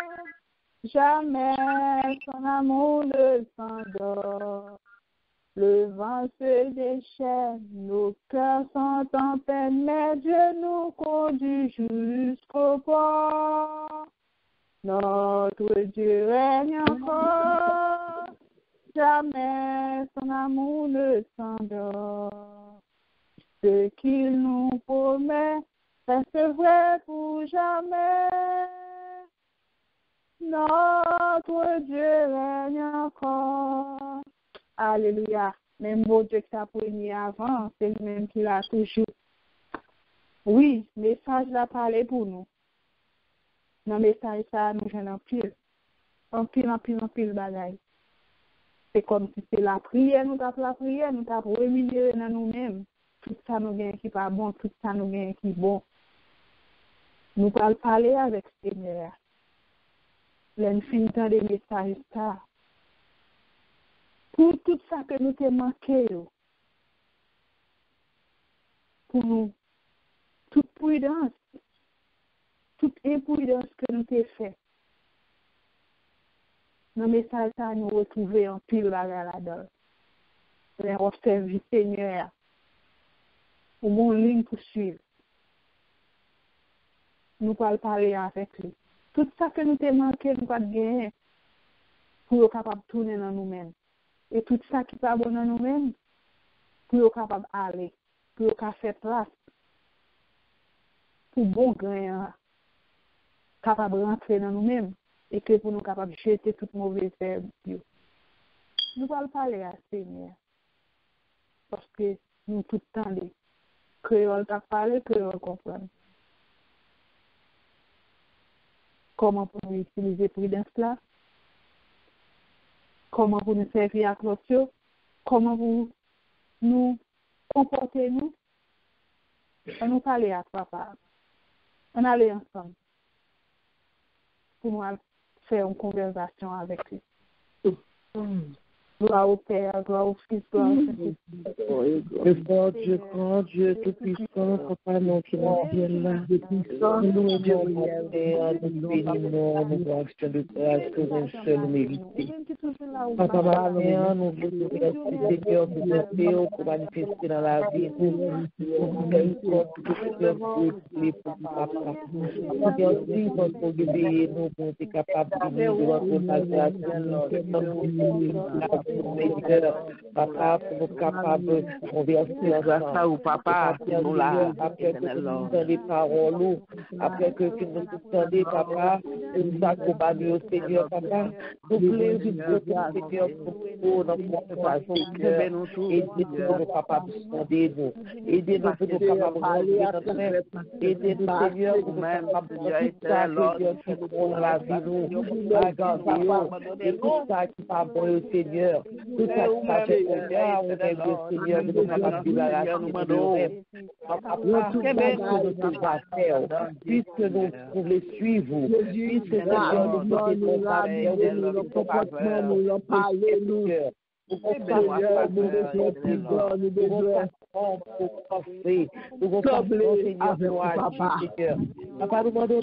Jamais son amour ne s'endort. Le vent se déchaîne, nos cœurs sont en peine, mais Dieu nous conduit jusqu'au port. Notre Dieu règne encore, jamais son amour ne s'endort. Ce qu'il nous promet reste vrai pour jamais. Notre Dieu règne encore. Alléluia. Même beau Dieu que ça promis avant, c'est le même qui l'a toujours. Oui, le message l'a parlé pour nous. Dans le message, ça nous gêne en pile bagaille. C'est comme si c'est la prière, nous avons la prière, nous avons remis dans nous-mêmes. Tout ça nous gagne qui pas bon, tout ça nous gagne qui bon. Nous allons parler avec le Seigneur. L'infinité des messages, ça. Pour tout ça que nous t'avons manqué, pour nous, toute prudence, toute imprudence que nous t'avons fait. Dans le message, ça nous retrouver en pile là-dedans. Les observer, Seigneur, pour mon ligne pour suivre. Nous allons parler avec lui. Tout ça que nous t'avons manqué, nous allons gagner pour être capable de tourner dans nous-mêmes. Et tout ça qui n'est pas bon dans nous-mêmes, pour être capable d'aller, pour être faire place, pour bon gain, capable de rentrer dans nous-mêmes, et que pour nous capables de jeter toute mauvaise herbe. Nous allons parler à Seigneur, parce que nous tout le temps, les créoles t'a parlé, créoles comprennent. Comment pour nous utiliser prudence là? Comment vous nous servir à clôture, comment vous nous comportez nous, on nous parler à papa, on allait ensemble pour nous faire une conversation avec lui. Gloire au Père, gloire au Fils, gloire au Saint-Esprit. Grand Dieu tout-puissant, Papa, non, qui nous vient là. Nous aimons Père, nous bénissons, nous action de grâce que nous seul mérité. Papa, ma mère, nous voulons remercier Seigneur pour notre Dieu, pour manifester dans la vie. Nous voulons tout cœur pour papa. Merci pour nous pour être capable de nous devant notre grâce. nous meilleurs, papa, pour nous capables de convertir grâce au papa, nous là, après que nous entendons les paroles, après que nous entendons, papa, nous accompagnons au Seigneur, papa, nous plaisons au Seigneur pour notre Seigneur, aidez-nous, papa, pour nous, aidez-nous pour nous capables de relever notre main, aidez-nous, Seigneur, pour nous capables de faire tout ça, Seigneur, qui nous prend la vie, nous, et tout ça qui pas bon au Seigneur, tout ça qui pas fait pour nous, on aime le Seigneur, nous capables de débarrasser de nous-mêmes. Papa, que nous va faire, puisque nous voulons suivre, puisque Seigneur, nous sommes nous comportements, nous parler, nous Papa, nous demandons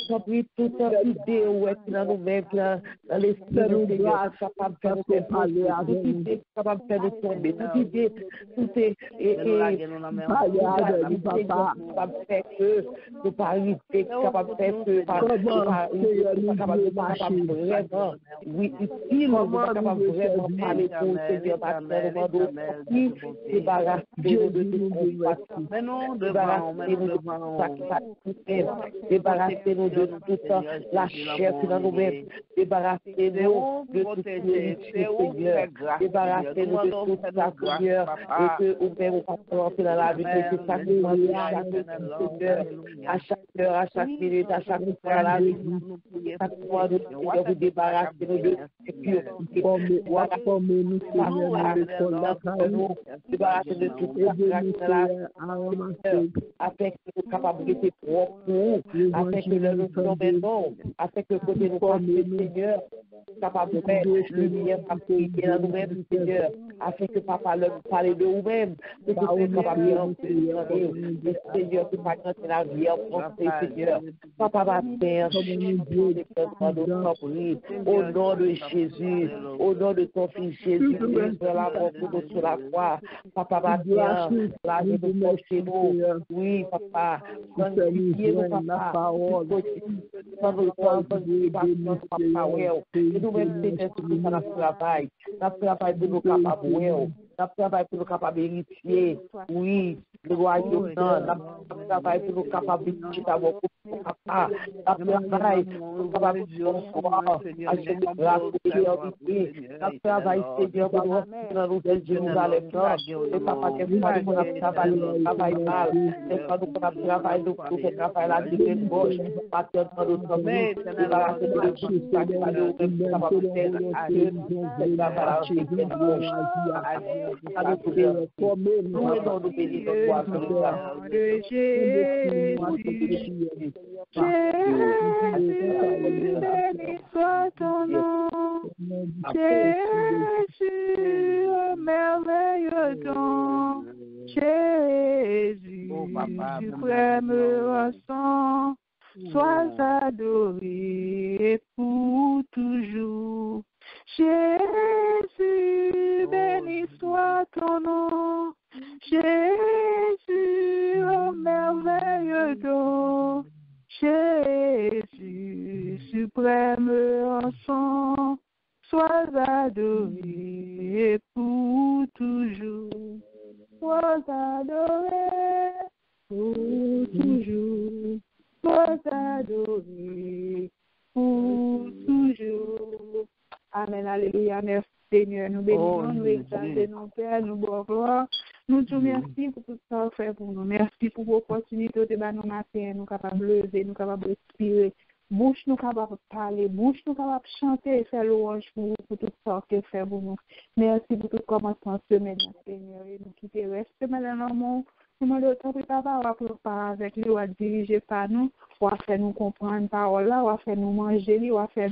toute idée où est dans nous-mêmes, dans l'esprit de Seigneur, capable de faire nous parler, toute idée capable de faire nous tomber, toute idée, tout est capable de faire que nous pas arriver, capable de faire que capable de marcher vraiment, oui, utile, nous capable de vraiment parler pour Seigneur, qui débarrassez-nous de toute compassion, débarrassez-nous de tout sacrifice, débarrassez-nous de toute la chair qui dans nous-mêmes, débarrassez-nous de toute nourriture, Seigneur, débarrassez-nous de tout ça, Seigneur, et que nous-mêmes, nous passons entrer dans la vie, que c'est ça qui nous demande Seigneur, à chaque heure, à chaque minute, à chaque fois à la vie, chaque fois, Seigneur, vous débarrassez-nous de Formez-nous, Seigneur, débarrasser de tout afin que nous capables de être propres, afin que nous nous mettons, afin que côté nous passons, Seigneur, capable de faire lumière, dans nous-mêmes, Seigneur, afin que papa leur parle de nous-mêmes, que nous sommes capables de rentrer, le Seigneur, qui va rentrer la vie en français, Seigneur. Papa va faire, au nom de Jésus, au nom de ton fils Jésus, sur la mort pour nous sur la croix. Papa va bien, là, je nous porte chez nous. Oui, papa, sanctifiez-nous, papa, sans nous papa, et nous-mêmes, c'est tout ça, notre travail de nos capables, notre travail pour nous capables d'héritier, oui, le royaume, notre travail pour nous capables de d'avoir papa, notre travail pour nous capables de bonsoir, acheter grâce et notre travail, Seigneur, pour nous rentrer dans l'hôtel Jérusalem, et papa, qu'est-ce pas nous qu'on travail mal, qu'est-ce pas nous qu'on travail, nous fait travail la digne gauche, partir dans notre vie, débarrasser de tout ça qui va nous capables de faire à Dieu, c'est la digne gauche. Béni soit ton nom, Jésus, merveilleux don, Jésus, suprême rançon, sois adoré pour toujours. Jésus, béni soit ton nom, Jésus, merveilleux don, Jésus, suprême rançon, sois adoré pour toujours. Sois adoré pour toujours. Sois adoré pour toujours. Amen, alléluia, merci Seigneur. Nous bénissons, nous exaltons, Père, nous bon gloire. Nous te remercions pour tout ça que fait pour nous. Merci pour l'opportunité de nous matin, nous capables de lever, nous capables de respirer. Bouche nous capable de parler, bouche nous capable de chanter et faire louange pour tout ça que fait pour nous. Merci pour tout commencement de semaine, Seigneur. Et nous quitter reste maintenant dans mon nous demandons que papa va parler avec lui, va diriger par nous, va faire nous comprendre parole là, va faire nous manger, va faire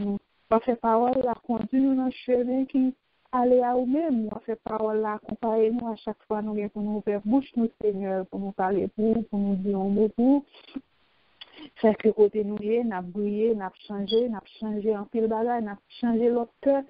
parole là, conduire nous dans le chemin qui aller à nous-mêmes, va faire parole là, comparer nous à chaque fois nous pour nous faire bouche nous Seigneur, pour nous parler pour nous dire un mot pour faire que côté nous y n'a brillé, n'a changé en pile bagaille, n'a changé l'autre cœur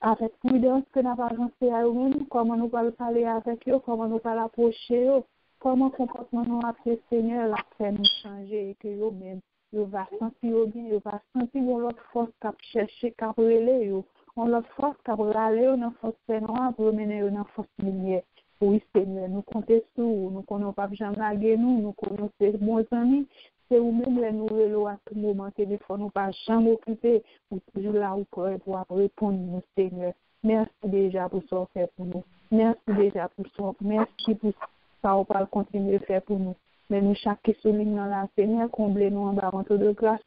avec prudence que n'a pas pensé à nous-mêmes, comment nous parler avec eux, comment nous approcher eux. Comment comportement nous après Seigneur l'a fait nous changer et que nous-mêmes, nous va sentir bien, nous va sentir l'autre force qu'a cherché, qu'a relé, on l'autre fois, car on aller dans force noire pour mener dans force lumière. Oui, Seigneur, nous comptons sur vous, nous connaissons pas jamais laguer nous connaissons ces bons amis. C'est vous-même les nouvelles à tout moment, téléphone, nous pas jamais occupé, ou toujours là où pour répondre, nous, Seigneur. Merci déjà pour ce que vous faites pour nous. Merci déjà pour ça. Merci pour ça, on va continuer de faire pour nous. Mais nous, chaque souligne dans la Seigneur, comblez-nous en bas, entre de grâce,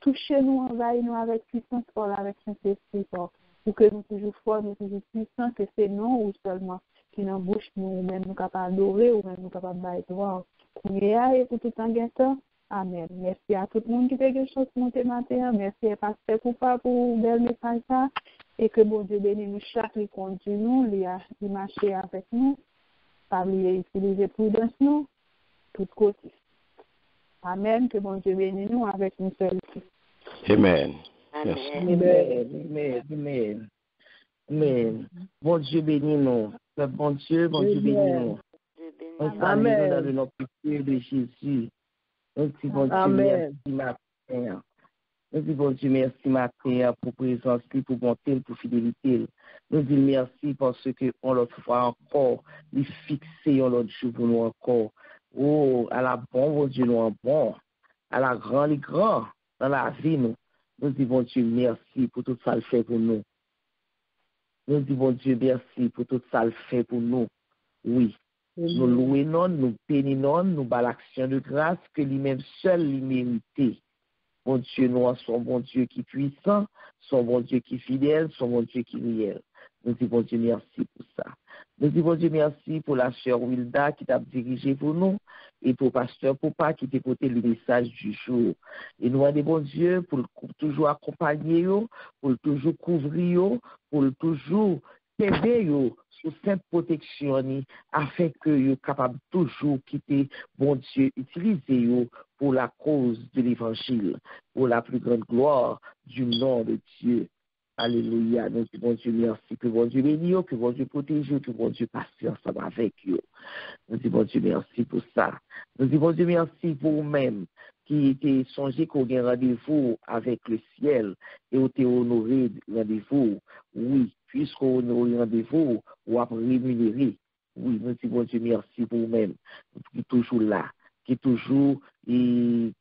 touchez-nous, envahissez-nous avec puissance, avec Saint-Esprit, pour que nous toujours forts, nous toujours puissants, que c'est non ou seulement qui nous bouche, nous même nous capables d'adorer, ou même nous capables de bailler droit. Pour et pour tout en temps. Amen. Merci à tout le monde qui fait quelque chose pour monter matin. Merci à Pasteur Coupa pour bel message ça. Et que bon Dieu bénisse nous chaque qui conduit nous, qui marche avec nous, par lui utiliser prudence nous, tout côté. Amen. Que bon Dieu bénisse nous avec une seule vie. Amen. Merci. Amen. Amen. Bon Dieu bénisse nous. Bon Dieu bénisse nous. On salue nous dans le nom de Jésus. Merci, bon Dieu, merci matin. Merci, bon Dieu, merci matin pour présence, pour bonté, pour fidélité. Nous disons merci parce qu'on l'autre fois encore, nous fixons l'autre jour pour nous encore. Oh, à la bonne, bon Dieu, nous en bon. À la grande, les grands, dans la vie, nous. Nous disons, bon Dieu, merci pour tout ça le fait pour nous. Nous disons, bon Dieu, merci pour tout ça le fait pour nous. Oui. Nous louons, nous bénissons, nous bas l'action de grâce que lui-même seul lui méritait. Bon Dieu, nous son bon Dieu qui est puissant, son bon Dieu qui est fidèle, son bon Dieu qui est réel. Nous disons, bon Dieu, merci pour ça. Nous disons, bon Dieu, merci pour la sœur Wilda qui t'a dirigé pour nous et pour Pasteur Popa qui t'a porté le message du jour. Et nous demandons, bon Dieu, pour toujours accompagner, pour toujours couvrir, pour toujours t'aider sous cette protection afin que vous capable toujours quitter bon Dieu, utiliser pour la cause de l'évangile, pour la plus grande gloire du nom de Dieu. Alléluia. Nous disons, bon Dieu, merci. Que bon Dieu bénisse, que bon Dieu protège, que bon Dieu passe ensemble avec vous. Nous disons, bon Dieu, merci pour ça. Nous disons, bon Dieu, merci pour vous-même qui était songé qu'on ait rendez-vous avec le ciel et vous êtes honoré rendez-vous. Oui, puisqu'on honore rendez-vous, ou après rémunéré. Oui, nous disons, bon Dieu, merci pour vous-même, qui est toujours là, qui est toujours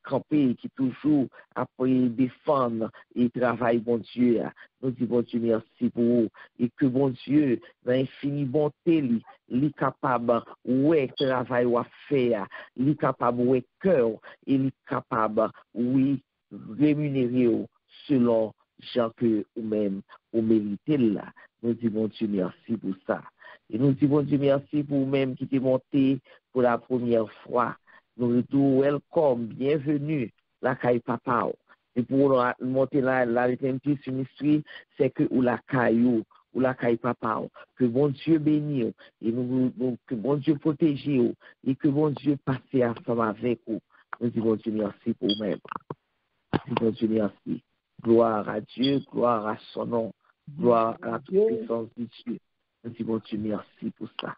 campé, qui est toujours après défendre et travailler, bon Dieu. Nous disons, bon Dieu, merci pour vous. Et que bon Dieu, dans l'infini bonté, il est capable, ouais, travail à faire, il est capable, ouais, cœur, il est capable, oui, rémunérer selon gens que vous-même, vous méritez là. Nous disons, bon Dieu, merci pour ça. Et nous disons, bon Dieu, merci pour vous-même qui t'est monté pour la première fois. Nous disons, welcome, bienvenue, la caille papa. Et pour monter là, la Repentance Ministry, c'est que ou la caillou, ou la caille papa. Que bon Dieu bénisse, et que bon Dieu protège, et que bon Dieu passe ensemble avec vous. Nous disons, bon Dieu, merci pour vous-même. Nous disons, bon Dieu, merci. Gloire à Dieu, gloire à son nom, gloire à la toute-puissance de Dieu. Nous disons, bon Dieu, merci pour ça.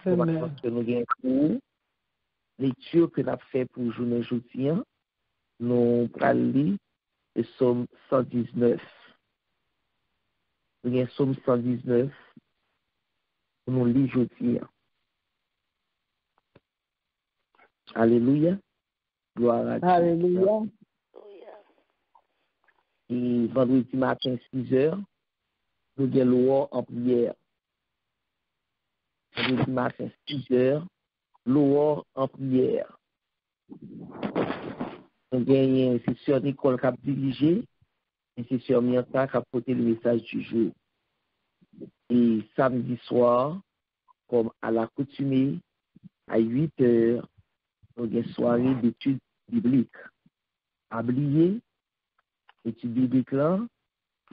Amen. Nous avons pour lecture que nous avons fait pour journée aujourd'hui. Nous allons lire le psaume 119. Nous avons le psaume 119 pour nous lire aujourd'hui. Alléluia. Gloire à Dieu. Alléluia. Et vendredi matin, 6h, nous avons l'eau en prière. Vendredi matin, 6h, l'eau en prière. Nous avons c'est sur Nicole qui a dirigé, et c'est sur Mianta qui a porté le message du jour. Et samedi soir, comme à l'accoutumée, à 8h, nous avons une soirée d'études bibliques. Oubliez, l'étude biblique là,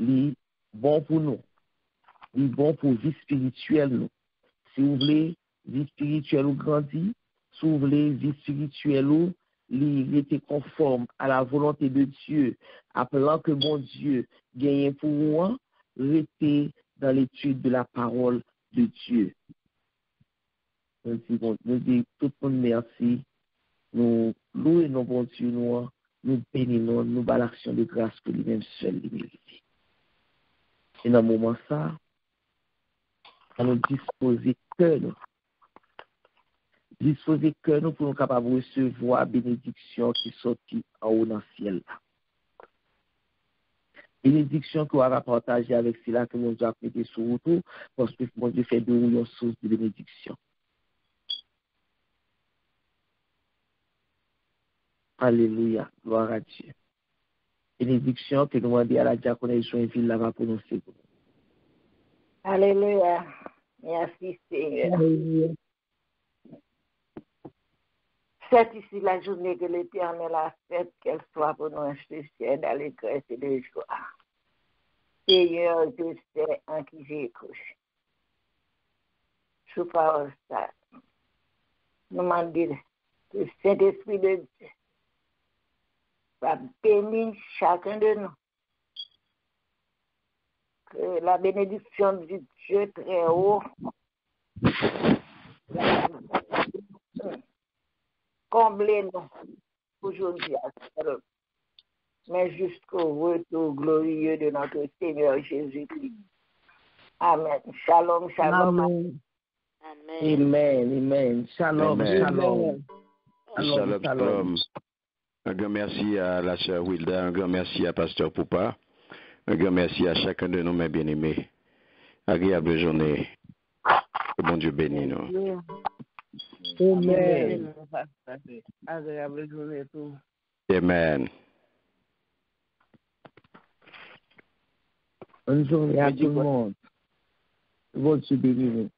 est bon pour nous. Il est bon pour la vie spirituelle. Nous. Si vous voulez, vie spirituelle ou grandir, si vous voulez, vie spirituelle ou était conforme à la volonté de Dieu, appelant que bon Dieu gagne pour moi, rester dans l'étude de la parole de Dieu. Nous disons tout le monde merci. Nous louons nos bons Dieu, nous bénissons, nous bas l'action de grâce que lui-même seul lui mérite. Et dans le moment ça, on nous disposer que nous. Disposer que nous pour nous capables de recevoir la bénédiction qui sortit en haut dans le ciel. Bénédiction qu'on va partager avec cela que mon Dieu a prêté sur vous, parce que mon Dieu fait de vous une source de bénédiction. Alléluia, gloire à Dieu. Bénédiction que nous demandons à la diaconesse Joinville là-bas pour nous faire. Alléluia. Merci Seigneur. Alléluia. C'est ici la journée que l'Éternel a faite, qu'elle soit pour nous instructions dans les grâces et les joies. Seigneur, je sais en qui j'ai cru. Sous parole ça, nous demandons que le Saint-Esprit de Dieu va bénir chacun de nous. Que la bénédiction du Dieu très haut comble-nous aujourd'hui, mais jusqu'au retour glorieux de notre Seigneur Jésus-Christ. Amen. Shalom, shalom. Amen. Amen. Amen. Amen. Shalom, Amen. shalom. Shalom, shalom. Un grand merci à la sœur Wilda, un grand merci à Pasteur Poupa, un grand merci à chacun de nous, mes bien-aimés. Agréable journée. Que bon Dieu bénisse nous. Amen. Agréable journée tout. Amen. Bonne journée à tout le monde. Bon Dieu bénisse.